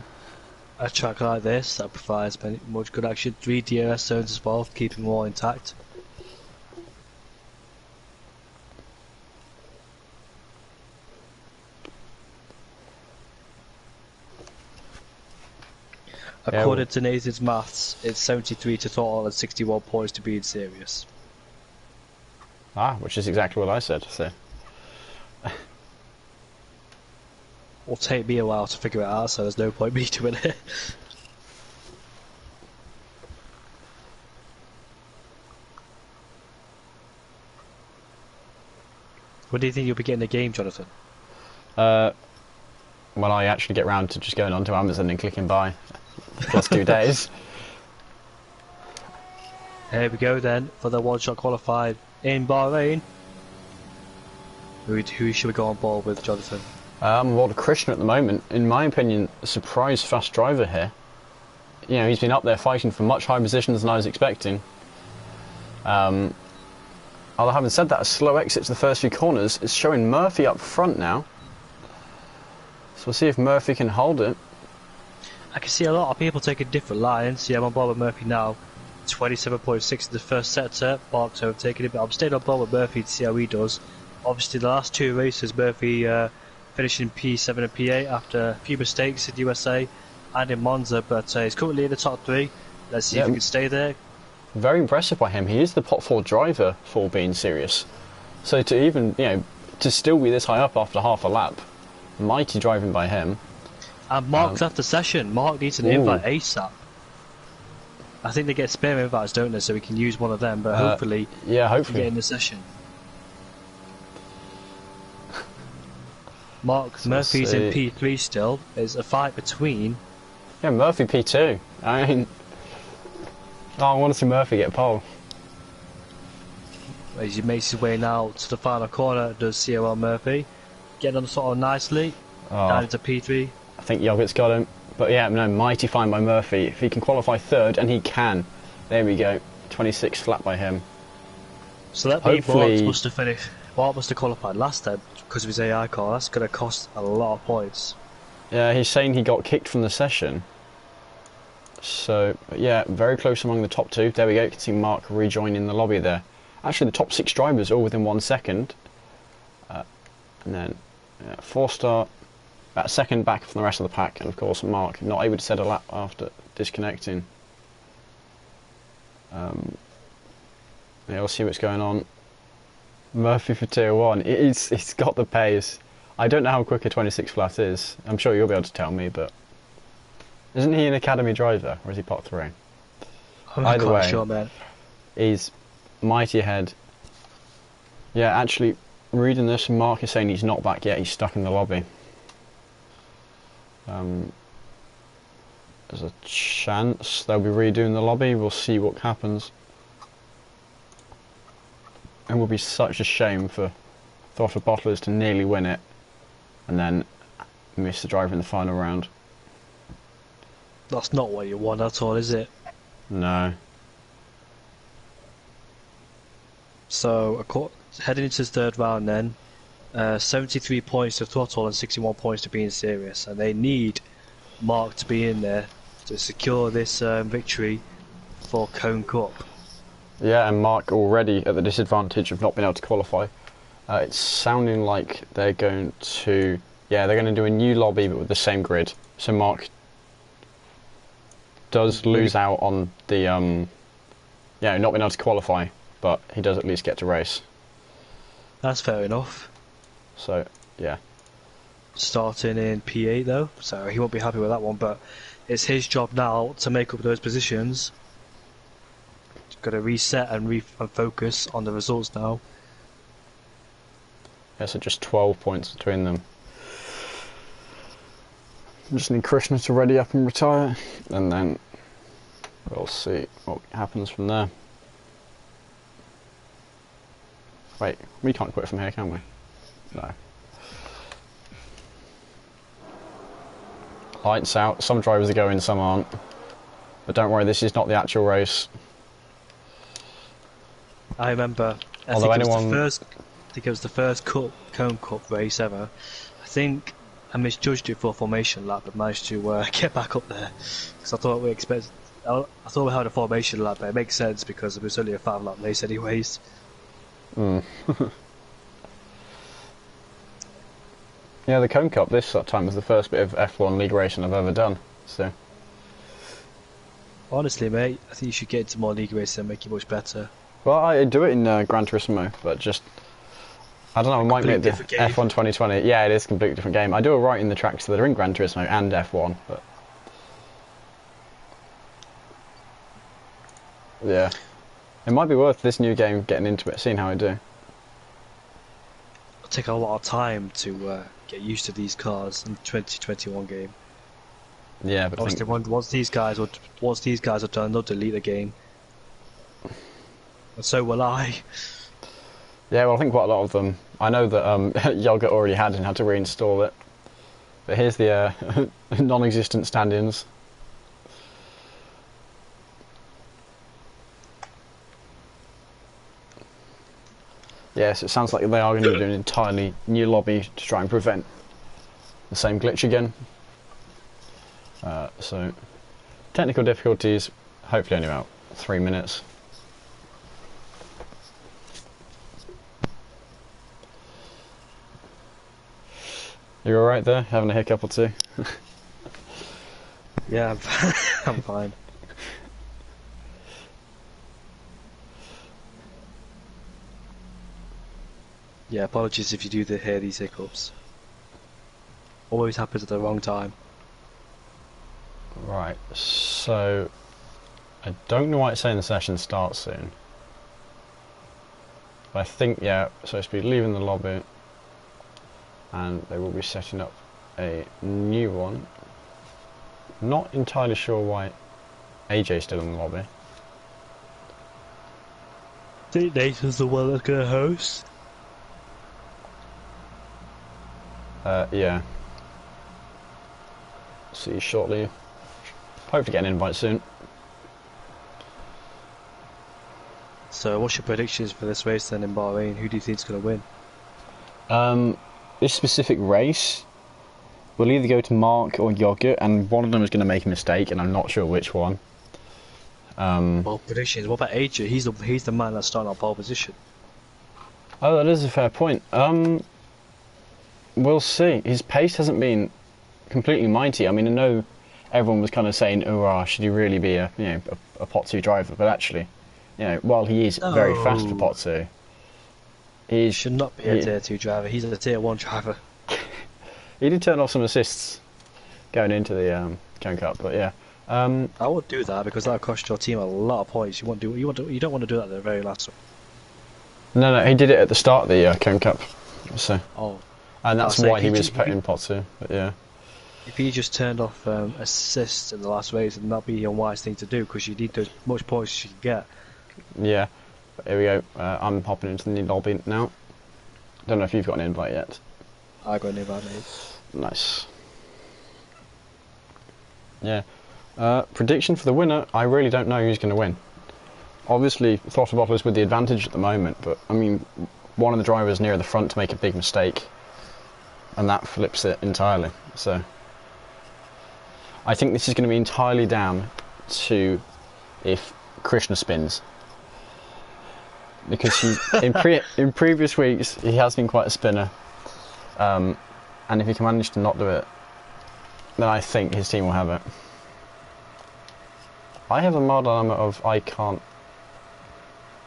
S2: A track like this that provides much good action, 3 DRS zones as well, keeping them all intact. According to Nathan's maths, it's 73 to Throttle and 61 points to being serious.
S1: Ah, which is exactly what I said, so.
S2: It'll take me a while to figure it out, so there's no point me doing it. When do you think you'll be getting the game, Jonathan?
S1: When I actually get round to just going onto Amazon and clicking buy. Just 2 days.
S2: Here we go then, for the one-shot qualified in Bahrain. Who should we go on board with, Jonathan?
S1: Well, Christian at the moment, in my opinion, a surprise fast driver here. You know, he's been up there fighting for much higher positions than I was expecting. Although having said that, a slow exit to the first few corners is showing Murphy up front now. So we'll see if Murphy can hold it.
S2: I can see a lot of people taking different lines. Yeah, I'm on board with Murphy now. 27.6 in the first sector. Mark's overtaking it, but I'm staying on board with Murphy to see how he does. Obviously, the last 2 races, Murphy finishing P7 and P8 after a few mistakes in USA and in Monza, but he's currently in the top 3. Let's see if he can stay there.
S1: Very impressive by him. He is the pot 4 driver for being serious. So to even, you know, to still be this high up after half a lap, mighty driving by him.
S2: And Mark's after session. Mark needs an invite ASAP. I think they get spare invites, don't they, so we can use one of them, but hopefully get in the session. Murphy's in P3 still. There's a fight between...
S1: Yeah, Murphy P2. I mean... Oh, I want to see Murphy get pole.
S2: As he makes his way now to the final corner, does COL Murphy. Getting on the sort of nicely. Down into P3.
S1: I think Yogurt's got him. But yeah, no, mighty fine by Murphy. If he can qualify 3rd, and he can. There we go. 26 flat by him.
S2: So that means Mark must have finished. Mark must have qualified last time because of his AI car. That's going to cost a lot of points.
S1: Yeah, he's saying he got kicked from the session. So, yeah, very close among the top 2. There we go. You can see Mark rejoining the lobby there. Actually, the top 6 drivers all within 1 second. And then 4-star, about 2nd back from the rest of the pack. And of course, Mark not able to set a lap after disconnecting. Yeah, we'll see what's going on. Murphy for tier 1. He's got the pace. I don't know how quick a 26 flat is. I'm sure you'll be able to tell me, but isn't he an academy driver or is he pot 3?
S2: I'm not quite sure, man.
S1: He's mighty ahead. Yeah, actually, reading this, Mark is saying he's not back yet. He's stuck in the lobby. There's a chance they'll be redoing the lobby. We'll see what happens. It will be such a shame for Throttle Bottlers to nearly win it and then miss the driver in the final round.
S2: That's not what you want at all, is it?
S1: No.
S2: So, heading into the 3rd round then, 73 points to Throttle and 61 points to being serious, and they need Mark to be in there to secure this victory for Cone Cup.
S1: Yeah, and Mark already at the disadvantage of not being able to qualify. It's sounding like they're going to... Yeah, they're going to do a new lobby but with the same grid. So Mark does lose out on the not being able to qualify, but he does at least get to race.
S2: That's fair enough.
S1: So yeah.
S2: Starting in P8 though, so he won't be happy with that one. But it's his job now to make up those positions. Got to reset and focus on the results now.
S1: Yeah, so just 12 points between them. Just need Krishna to ready up and retire, and then we'll see what happens from there. Wait, we can't quit from here, can we? No. Lights out. Some drivers are going, some aren't. But don't worry, this is not the actual race.
S2: I remember. I think it was the first Cone Cup race ever. I think I misjudged it for a formation lap, but managed to get back up there because I thought we had a formation lap, but it makes sense because it was only a 5-lap race, anyways.
S1: Yeah, the Cone Cup this time was the first bit of F1 league racing I've ever done. So,
S2: honestly, mate, I think you should get into more league racing and make it much better.
S1: Well, I do it in Gran Turismo, but just I don't know. I might make the F1 2020. Yeah, it is a completely different game. I do it right in the tracks that are in Gran Turismo and F1, but yeah, it might be worth this new game getting into it, seeing how I do.
S2: It'll take a lot of time to get used to these cars in the 2021 game.
S1: Yeah, but
S2: obviously, once these guys are done, they'll delete the game, and so will I.
S1: Yeah, well, I think quite a lot of them. I know that Yoga already had and had to reinstall it. But here's the non-existent stand-ins. Yes, it sounds like they are going to do an entirely new lobby to try and prevent the same glitch again. So, technical difficulties, hopefully only about 3 minutes. You alright there? Having a hiccup or two?
S2: Yeah, I'm fine. Yeah, apologies if you do hear these hiccups. Always happens at the wrong time.
S1: Right, so I don't know why it's saying the session starts soon. But I think, yeah, so it's be leaving the lobby. And they will be setting up a new one. Not entirely sure why AJ's still in the lobby.
S2: I think Nathan's the one that's going to host.
S1: Yeah. See you shortly. Hope to get an invite soon.
S2: So, what's your predictions for this race then in Bahrain? Who do you think's going to win?
S1: This specific race will either go to Mark or Yoga, and one of them is going to make a mistake, and I'm not sure which one.
S2: Well, predictions. What about AJ? He's the man that's starting on pole position.
S1: Oh, that is a fair point. We'll see. His pace hasn't been completely mighty. I mean, I know everyone was kind of saying, "Oh, should he really be a Pot 2 driver?" But actually, while he is very fast for Pot 2.
S2: He should not be a tier 2 driver, he's a tier 1 driver.
S1: He did turn off some assists going into the Cone Cup, but yeah.
S2: I would do that because that would cost your team a lot of points. You don't want to do that at the very last one.
S1: No, he did it at the start of the Cone Cup. So.
S2: Oh.
S1: And that's why he was put in Pot 2, but yeah.
S2: If he just turned off assists in the last race, then that'd be a wise thing to do because you need as much points as you can get.
S1: Yeah. Here we go. I'm hopping into the new lobby now. Don't know if you've got an invite yet.
S2: I got an invite, mate.
S1: Nice. Yeah. Prediction for the winner, I really don't know who's going to win. Obviously, Throttle is with the advantage at the moment, but I mean, one of the drivers near the front to make a big mistake, and that flips it entirely. So, I think this is going to be entirely down to if Krishna spins. Because in previous weeks he has been quite a spinner, and if he can manage to not do it, then I think his team will have it. I have a mild dilemma of I can't...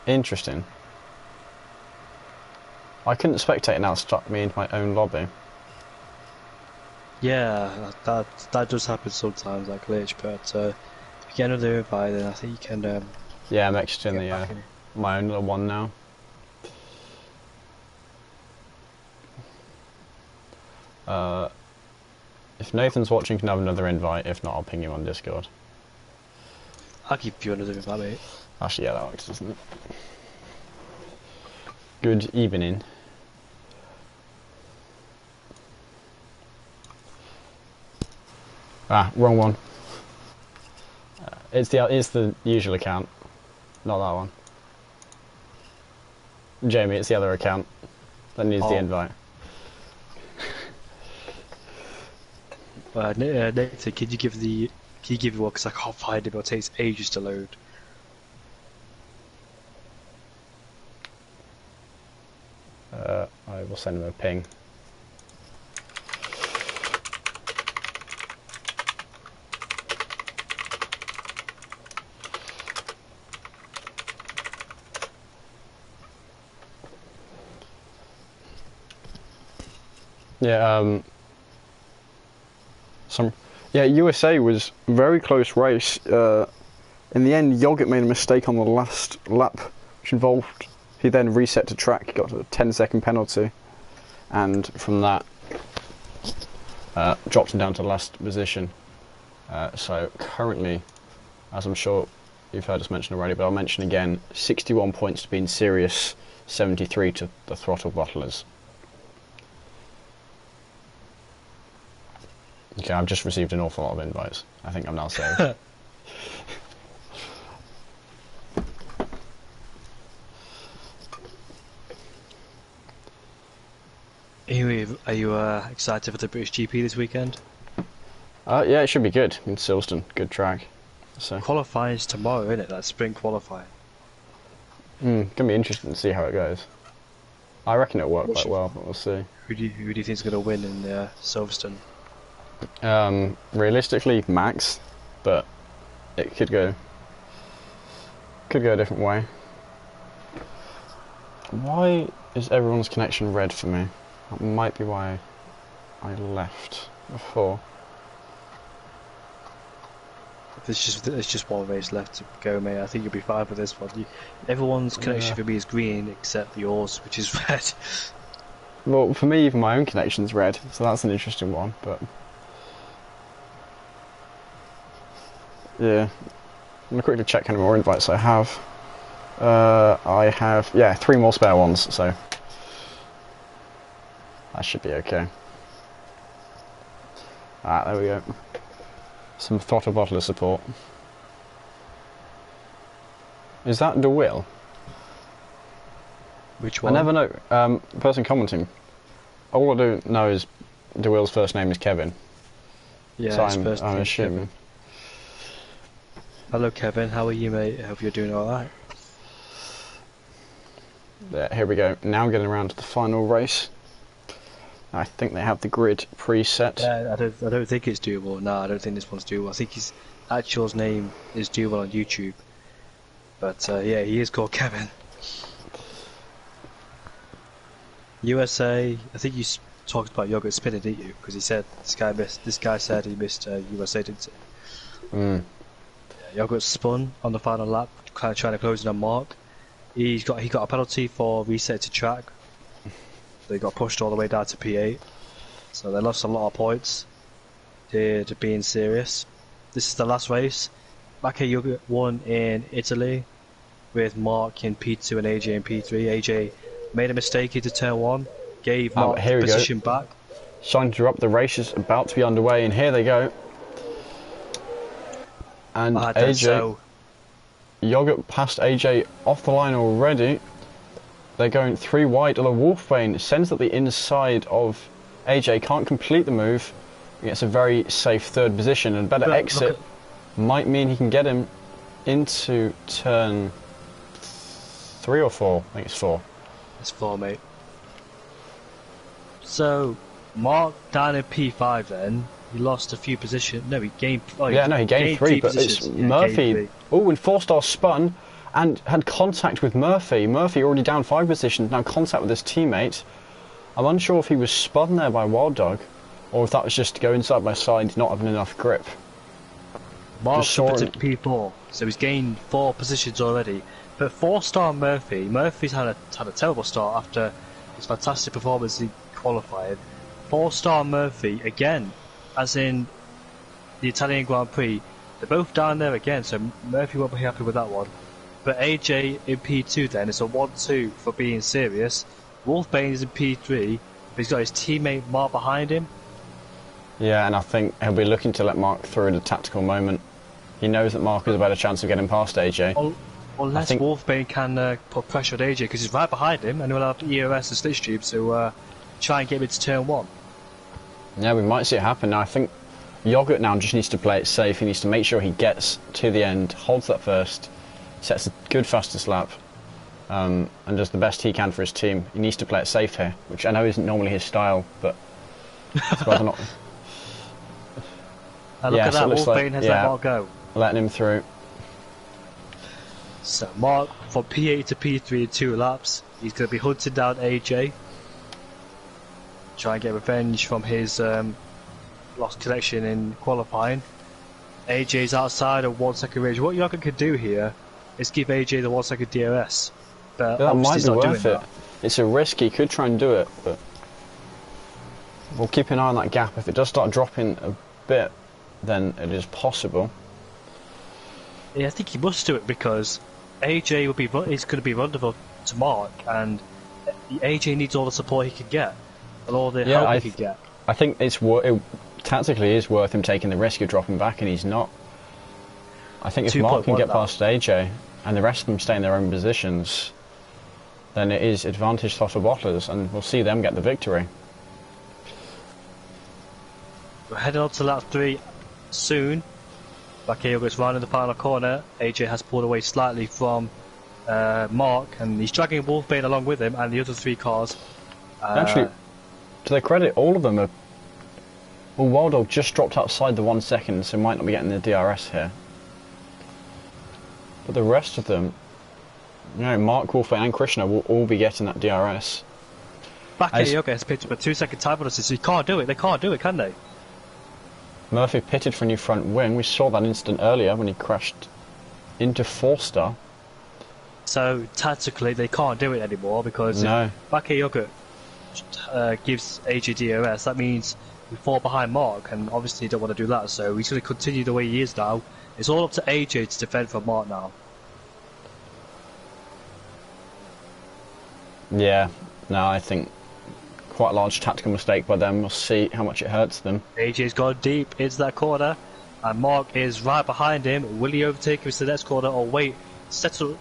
S1: Interesting. I couldn't spectate and now stuck me into my own lobby.
S2: Yeah, that does happen sometimes, that glitch, but if you get another invite, then I think you can
S1: Yeah, I'm actually in
S2: get back
S1: the
S2: in.
S1: my own little one now. If Nathan's watching, can have another invite. If not, I'll ping you on Discord.
S2: I'll give you another invite, mate.
S1: Actually, yeah, that works, doesn't it? Good evening. Ah, wrong one. It's the usual account, not that one. Jamie, it's the other account that needs the invite.
S2: Nathan, can you give one, because I can't find it, but it takes ages to load.
S1: I will send him a ping. Yeah, USA was very close race. In the end, Yogurt made a mistake on the last lap, which involved he then reset to track. He got a 10-second penalty, and from that, dropped him down to last position. So currently, as I'm sure you've heard us mention already, but I'll mention again: 61 points to Being Serious, 73 to the Throttle Bottlers. Okay, I've just received an awful lot of invites. I think I'm now saved.
S2: Are you excited for the British GP this weekend?
S1: Yeah, it should be good in Silverstone. Good track. So
S2: Qualifying's tomorrow, isn't it? That sprint qualifying.
S1: gonna be interesting to see how it goes. I reckon it'll work quite well, but we'll see.
S2: Who do you think is going to win in Silverstone?
S1: Realistically, Max, but it could go a different way. Why is everyone's connection red for me? That might be why I left before.
S2: There's just one race left to go, mate. I think you'll be fine with this one. Everyone's connection for me is green except yours, which is red.
S1: Well, for me, even my own connection's red, so that's an interesting one. But yeah, I'm gonna quickly check how many more invites I have. I have 3 more spare ones, so that should be okay. Ah, there we go. Some Throttle Bottler support. Is that DeWill?
S2: Which one?
S1: I never know. The person commenting. All I do know is DeWill's first name is Kevin.
S2: Yeah,
S1: so
S2: his first
S1: I'm
S2: name
S1: assuming.
S2: Kevin. Hello, Kevin. How are you, mate? I hope you're doing all right.
S1: Yeah, here we go. Now getting around to the final race. I think they have the grid preset.
S2: Yeah, I don't think it's doable. No, I don't think this one's doable. I think his actual name is doable on YouTube. But yeah, he is called Kevin. USA. I think you talked about Yogurt spinning, didn't you? Because he said this guy said he missed USA, didn't he? Yeah, Yogurt spun on the final lap, kind of trying to close in on Mark. He got a penalty for reset to track. They got pushed all the way down to P8, so they lost a lot of points to Being Serious. This is the last race. Maka Yogurt won in Italy with Mark in P2 and AJ in P3. AJ made a mistake into turn 1, gave Mark the position back.
S1: Sorry to interrupt, the race is about to be underway, and here they go. And AJ, Yogurt passed AJ off the line already. They're going 3 wide. The Wolfbane sends at the inside of AJ, can't complete the move. He gets a very safe 3rd position, and better exit might mean he can get him into turn 3 or 4. I think it's 4.
S2: It's 4, mate. So, Mark down in P5 then. He lost a few positions. No, he gained. Oh,
S1: Yeah, no, he gained three, but it's
S2: positions. Yeah,
S1: Murphy. Oh, and 4-star spun and had contact with Murphy. Murphy already down 5 positions, now contact with his teammate. I'm unsure if he was spun there by Wild Dog, or if that was just going side by side, not having enough grip.
S2: Mark's up to P4, so he's gained 4 positions already. But 4-star Murphy's had a terrible start after his fantastic performance in qualifying. 4-star Murphy again, as in the Italian Grand Prix. They're both down there again, so Murphy won't be happy with that one. But AJ in P2 then, it's a 1-2 for being serious. Wolfbane is in P3, but he's got his teammate Mark behind him. Yeah,
S1: and I think he'll be looking to let Mark through at a tactical moment. He knows that Mark has a better chance of getting past AJ.
S2: Unless Wolfbane can put pressure on AJ, because he's right behind him, and he'll have EOS and Slipstream, so try and get him into turn 1.
S1: Yeah, we might see it happen. Now, I think Yogurt now just needs to play it safe. He needs to make sure he gets to the end, holds that first, sets a good fastest lap, and does the best he can for his team. He needs to play it safe here, which I know isn't normally his style, but it's rather not.
S2: Look at that, Wolfbane has let Mark go.
S1: Letting him through.
S2: So Mark, from P8 to P3 in 2 laps, he's going to be hunting down AJ. Try and get revenge from his lost connection in qualifying. AJ's outside of 1 second range. What Yogurt could do here is give AJ the 1 second DRS. But
S1: that might be worth it.
S2: That.
S1: It's a risk, he could try and do it, but we'll keep an eye on that gap. If it does start dropping a bit, then it is possible.
S2: Yeah, I think he must do it because AJ is going to be vulnerable to Mark, and AJ needs all the support he can get and all the help he can get.
S1: I think it tactically is worth him taking the risk of dropping back, and he's not. I think if Mark can get past AJ and the rest of them stay in their own positions, then it is advantage Throttle Bottlers, and we'll see them get the victory.
S2: We're heading on to lap 3 soon. Bakio goes round in the final corner. AJ has pulled away slightly from Mark, and he's dragging Wolfbane along with him and the other 3 cars.
S1: Actually, to their credit, all of them are. Well, Wild Dog just dropped outside the 1 second, so might not be getting the DRS here. But the rest of them, you know, Mark, Wolfbane and Krishna will all be getting that DRS.
S2: Bakio has picked up a 2 second time bonus, so you can't do it. They can't do it, can they?
S1: Murphy pitted for a new front wing. We saw that incident earlier when he crashed into 4-star.
S2: So tactically they can't do it anymore because if Bakayogurt gives AJ DRS, that means we fall behind Mark, and obviously he don't want to do that, so he's going to continue the way he is now. It's all up to AJ to defend from Mark now.
S1: Yeah, no, I think quite a large tactical mistake by them. We'll see how much it hurts them.
S2: AJ's gone deep into that corner, and Mark is right behind him. Will he overtake him to the next corner, or wait, set him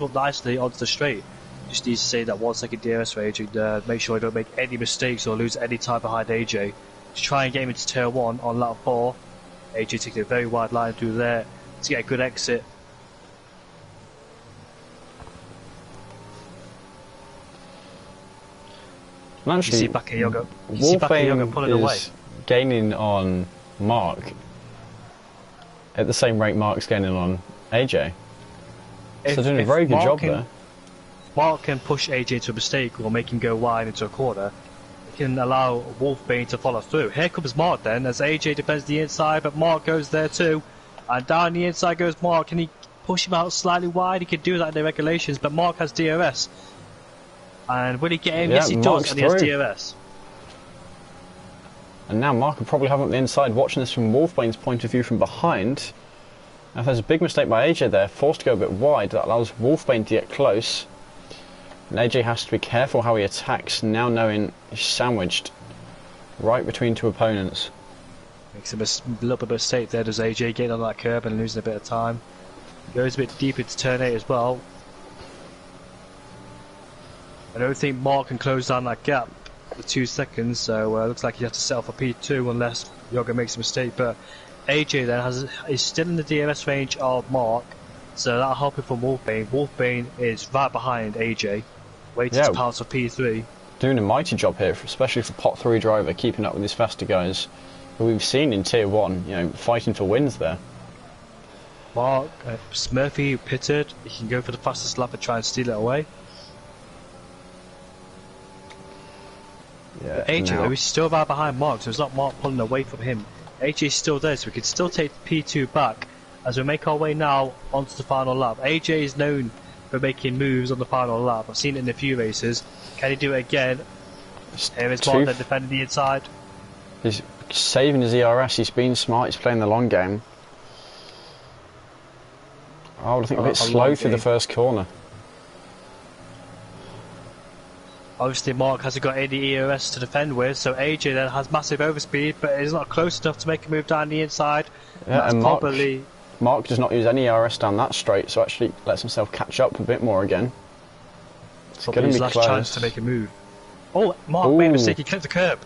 S2: up nicely onto the straight? Just needs to say that 1 second DRS for AJ and make sure he don't make any mistakes or lose any time behind AJ. To try and get him into turn 1 on lap 4. AJ taking a very wide line through there to get a good exit.
S1: Actually,
S2: you see Bakayogurt pulling away.
S1: Gaining on Mark at the same rate Mark's gaining on AJ. So doing a very good job there.
S2: Mark can push AJ into a mistake or make him go wide into a corner. It can allow Wolfbane to follow through. Here comes Mark then, as AJ defends the inside, but Mark goes there too. And down the inside goes Mark. Can he push him out slightly wide? He can do that in the regulations, but Mark has DRS. And will he get him? Yes, he does, and he has DRS.
S1: And now Mark will probably have him on the inside, watching this from Wolfbane's point of view from behind. Now, if there's a big mistake by AJ there, forced to go a bit wide, that allows Wolfbane to get close. And AJ has to be careful how he attacks, now knowing he's sandwiched right between 2 opponents.
S2: Makes a little bit of a mistake there, does AJ, getting on that curb and losing a bit of time. Goes a bit deep into turn 8 as well. I don't think Mark can close down that gap for 2 seconds, so looks like he has to settle for P2 unless Yoga makes a mistake. But AJ then is still in the DRS range of Mark, so that'll help him from Wolfbane. Wolfbane is right behind AJ, waiting to pounce for P3.
S1: Doing a mighty job here, especially for pot 3 driver, keeping up with his faster guys. who we've seen in Tier 1, you know, fighting for wins there.
S2: Mark, Murphy pitted. He can go for the fastest lap and try and steal it away.
S1: Yeah,
S2: But AJ,
S1: now-
S2: though, he's still right behind Mark, so it's not Mark pulling away from him. AJ's still there, so we can still take P2 back as we make our way now onto the final lap. AJ is known for making moves on the final lap. I've seen it in a few races. Can he do it again? Here is Mark then defending the inside.
S1: He's saving his ERS, he's being smart, he's playing the long game. Oh, I think a bit slow through the first corner.
S2: Obviously Mark hasn't got any ERS to defend with, so AJ then has massive overspeed, but is not close enough to make a move down the inside.
S1: Yeah, and
S2: probably...
S1: Mark does not use any ERS down that straight, so actually lets himself catch up a bit more again. It's
S2: probably
S1: going to
S2: his
S1: be
S2: last
S1: close.
S2: chance to make a move. Oh, Mark made a mistake, he clipped the curb.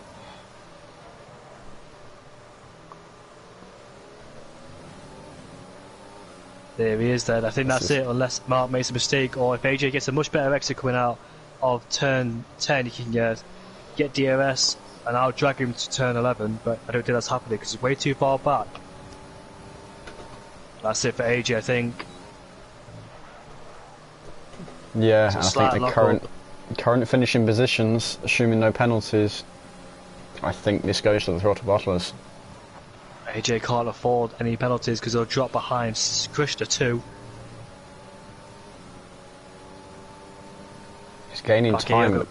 S2: There he is then. I think that's it, unless Mark makes a mistake, or if AJ gets a much better exit coming out of turn 10, he can get DRS and I'll drag him to turn 11, but I don't think that's happening because he's way too far back. That's it for AJ, I think.
S1: Yeah,
S2: So
S1: and I think the current finishing positions, assuming no penalties, I think this goes to the Throttle Bottlers.
S2: AJ can't afford any penalties because he'll drop behind Krishna too.
S1: He's gaining time.
S2: Bakayoko.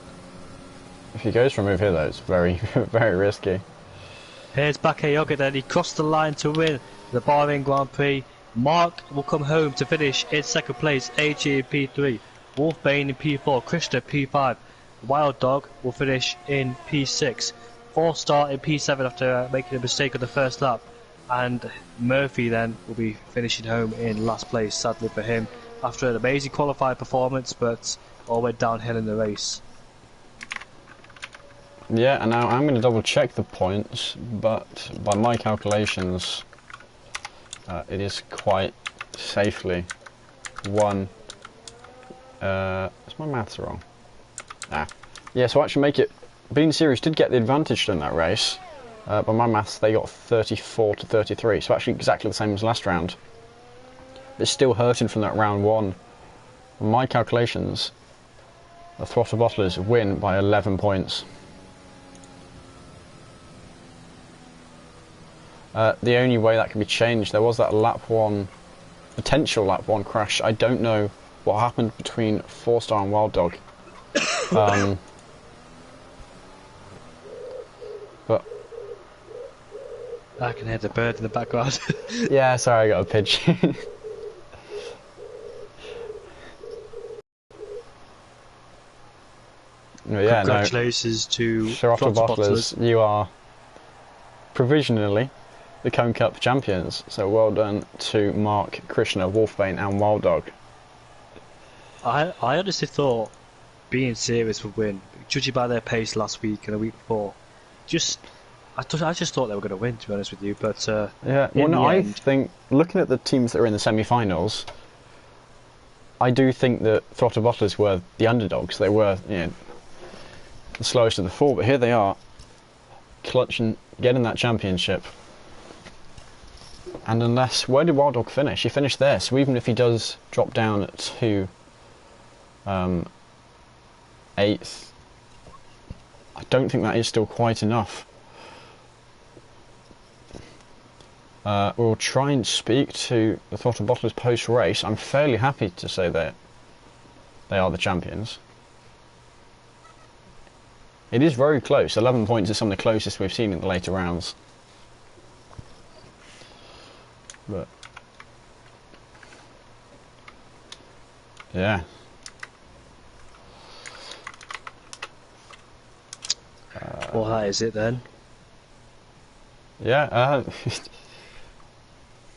S1: If he goes for a move here, though, it's very, very risky.
S2: Here's Bakayoko then, he crossed the line to win the Bahrain Grand Prix. Mark will come home to finish in second place, AJ in P3, Wolfbane in P4, Krishna P5, Wild Dog will finish in P6, 4-star in P7 after making a mistake on the first lap, and Murphy then will be finishing home in last place, sadly for him, after an amazing qualified performance, but all went downhill in the race.
S1: Yeah, and now I'm going to double check the points, but by my calculations, it is quite safely won. Is my maths wrong? Yeah, so actually make it. Being Series did get the advantage in that race. By my maths, they got 34 to 33, so actually exactly the same as last round. It's still hurting from that round one. On my calculations, the Throttle Bottlers win by 11 points. The only way that can be changed, there was that potential lap 1 crash. I don't know what happened between 4-star and Wild Dog. But
S2: I can hear the bird in the background.
S1: yeah, sorry, I got a pigeon. Yeah,
S2: Congratulations to
S1: Throttle Bottlers. You are provisionally the Cone Cup champions. So well done to Mark, Krishna, Wolfbane and Wild Dog.
S2: I honestly thought Being Serious would win, judging by their pace last week and the week before. I just thought they were going to win, to be honest with you. But
S1: yeah, well, no, I think looking at the teams that are in the semi-finals, I do think that Throttle Bottlers were the underdogs. They were, you know, the slowest of the four, but here they are, clutching, getting that championship. And unless, where did Wild Dog finish? He finished there, so even if he does drop down to 8th, I don't think that is still quite enough. We'll try and speak to the Throttle Bottlers post-race. I'm fairly happy to say that they are the champions. It is very close. 11 points is some of the closest we've seen in the later rounds. But yeah.
S2: Well, that is it then.
S1: Yeah,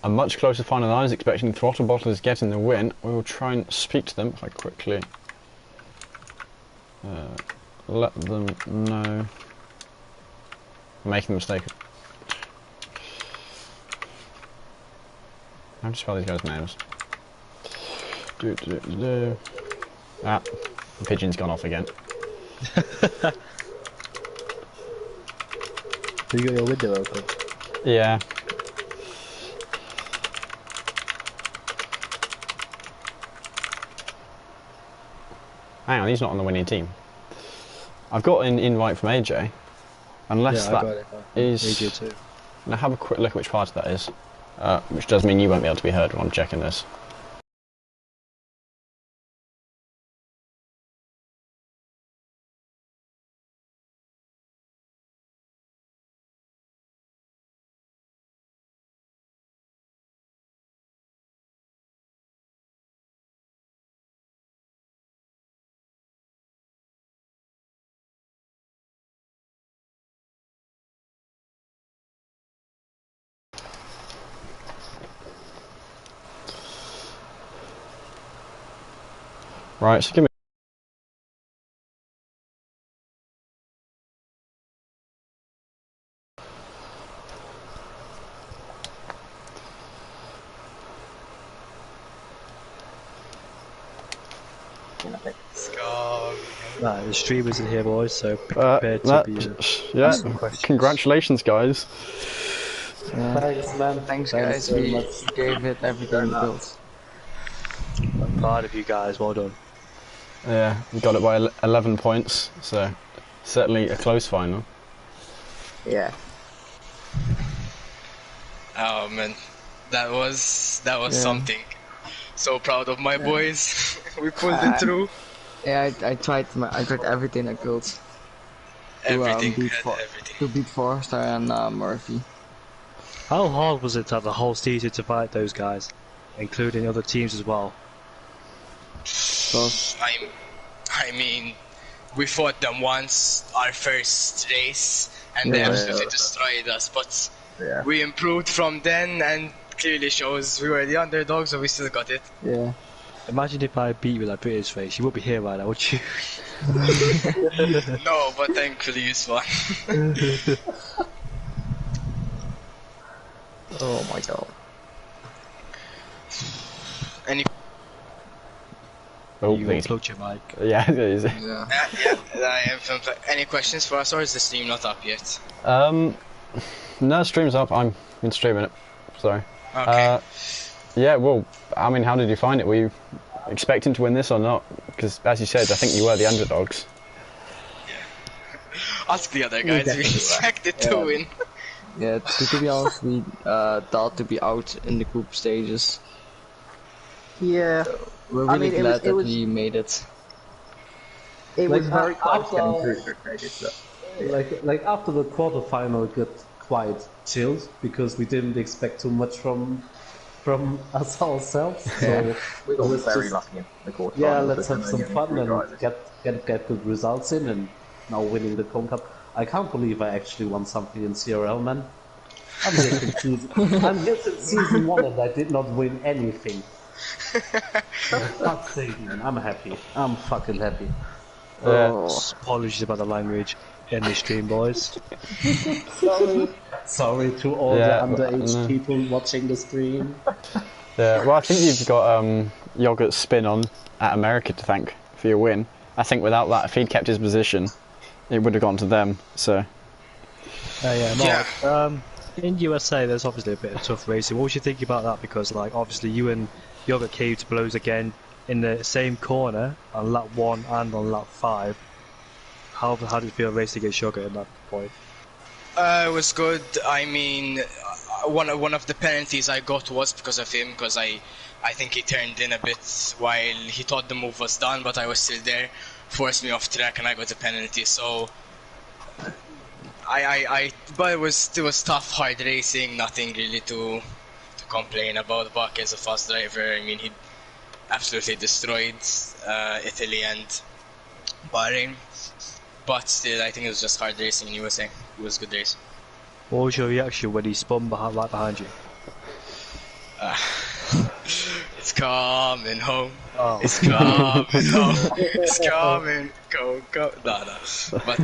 S1: a much closer final than I was expecting. Throttle Bottlers getting the win. We will try and speak to them if I quickly let them know. I'm making a mistake. How do you spell these guys' names? Ah, the pigeon's gone off again.
S2: You got your window open.
S1: Yeah. Hang on, he's not on the winning team. I've got an invite from AJ. Unless
S2: Yeah, I
S1: that
S2: got it.
S1: is...
S2: AJ too.
S1: Now have a quick look at which party that is. Which does mean you won't be able to be heard when I'm checking this. Right, so give me...
S2: Nah, the streamers in here, boys, so prepared to be
S1: yeah,
S2: ask some questions.
S1: congratulations, guys.
S3: Thanks, man.
S4: Thanks,
S3: Thanks
S4: guys.
S3: very
S4: We
S3: much.
S4: gave it everything we built.
S2: I'm proud of you guys, well done.
S1: Yeah, we got it by 11 points, so certainly a close final.
S4: Yeah.
S5: Oh man, that was something. So proud of my boys. We pulled it through.
S4: Yeah, I tried everything I could.
S5: Everything,
S4: beat
S5: everything.
S4: To beat Forrester and Murphy.
S2: How hard was it to have the whole season to fight those guys, including other teams as well?
S5: I mean, we fought them once, our first race, and they absolutely destroyed us. But we improved from then, and clearly shows we were the underdogs, so we still got it.
S4: Yeah.
S2: Imagine if I beat you with that British face, you wouldn't be here right now, would you?
S5: No, but thankfully it's fun.
S4: Oh my god.
S5: Any?
S1: Oh,
S2: You
S1: please.
S2: unplugged your mic.
S1: Yeah, it is.
S4: Yeah.
S5: I am. Any questions for us, or is the stream not up yet?
S1: No, stream's up. I'm been streaming it. Sorry.
S5: Okay.
S1: Yeah, well, I mean, how did you find it? Were you expecting to win this or not? Because, as you said, I think you were the underdogs.
S5: Ask the other guys. We expected to win.
S4: Yeah, to be honest, we thought to be out in the group stages.
S3: Yeah.
S4: We're really glad that we made it.
S3: It was very close
S6: after,
S3: getting through group stages. So.
S6: like after the quarterfinal, it got quite chilled because we didn't expect too much from us ourselves. So
S3: We got
S6: let's
S3: very
S6: just-
S3: lucky in the quarterfinals.
S6: yeah, let's have some
S3: getting
S6: fun
S3: three
S6: and
S3: drivers.
S6: get good results in, and now winning the Con Cup. I can't believe I actually won something in CRL, man. I'm here since season 1 and I did not win anything. Fuck's sake, man. I'm happy. I'm fucking happy.
S2: Apologies about the language in the stream, boys.
S6: Sorry to all
S1: Yeah,
S6: the underage
S1: no.
S6: people watching the stream.
S1: Yeah, well, I think you've got Yogurt's spin on at America to thank for your win. I think without that, if he'd kept his position, it would have gone to them. So,
S2: Mark, in USA, there's obviously a bit of tough racing. What was you thinking about that? Because, like, obviously you and Yogurt came to blows again in the same corner on lap 1 and on lap 5. How did it feel racing against Yogurt at that point?
S5: It was good. I mean, one of the penalties I got was because of him, because I think he turned in a bit while he thought the move was done, but I was still there, forced me off track, and I got a penalty. So, but it was tough, hard racing, nothing really to complain about. Bach is a fast driver. I mean, he absolutely destroyed Italy and Bahrain. But still, I think it was just hard racing in USA. It was a good race.
S2: What was your reaction when he spun right behind you?
S5: It's coming home.
S2: Oh.
S5: It's coming home. It's coming. Go. No. But,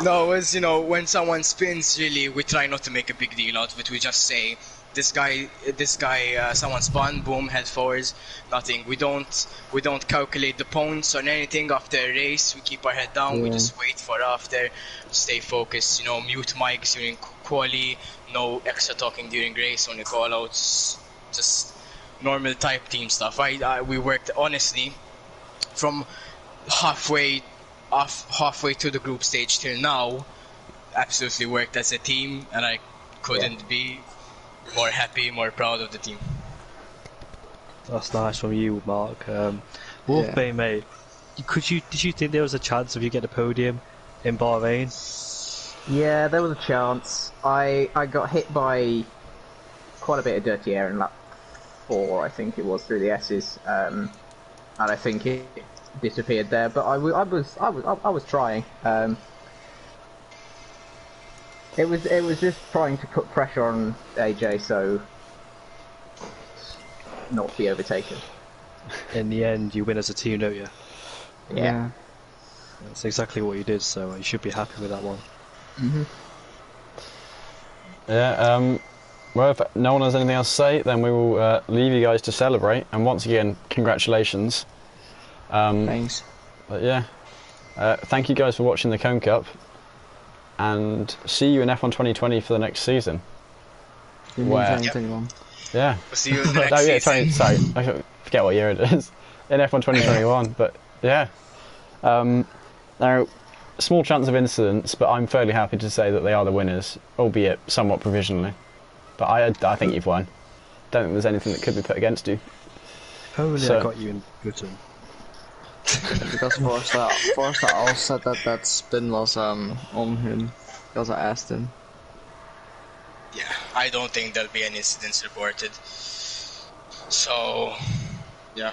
S5: no, it was, when someone spins, really, we try not to make a big deal out of it. We just say, this guy, someone spun, boom, head forwards, nothing. We don't calculate the points or anything after a race. We keep our head down. We just wait for after, stay focused. You know, mute mics during quali, no extra talking during race, only call outs, just normal type team stuff. We worked honestly from halfway to the group stage till now. Absolutely worked as a team, and I couldn't be more happy, more proud of the team.
S2: That's nice from you, Mark. Wolfbane, mate, did you think there was a chance of you getting a podium in Bahrain?
S3: Yeah, there was a chance. I got hit by quite a bit of dirty air in lap 4, I think it was, through the S's, and I think it disappeared there. But I was trying. It was just trying to put pressure on AJ so not be overtaken.
S2: In the end, you win as a team, don't you?
S3: Yeah.
S2: That's exactly what you did, so you should be happy with that one.
S1: Yeah, well, if no one has anything else to say, then we will leave you guys to celebrate. And once again, congratulations.
S4: Thanks.
S1: But yeah, thank you guys for watching the Cone Cup. And see you in F1 2020 for the next season. Where?
S4: 2021.
S1: Yeah.
S5: We'll see you in the next season.
S1: Sorry, I forget what year it is. In F1 2021, but yeah. Now, small chance of incidents, but I'm fairly happy to say that they are the winners, albeit somewhat provisionally. But I think you've won. Don't think there's anything that could be put against you.
S2: Only
S1: So-
S2: I got you in Britain.
S4: Because Forster also said that spin was on him. Because I asked him.
S5: Yeah, I don't think there'll be any incidents reported. So, yeah.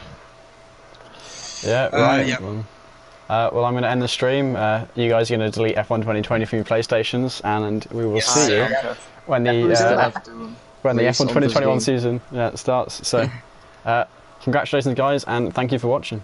S1: Yeah, right.
S5: yeah.
S1: Well, I'm going to end the stream. You guys are going to delete F1 2020 from your PlayStations, and we will see you when the F1 2021 season starts. So, congratulations, guys, and thank you for watching.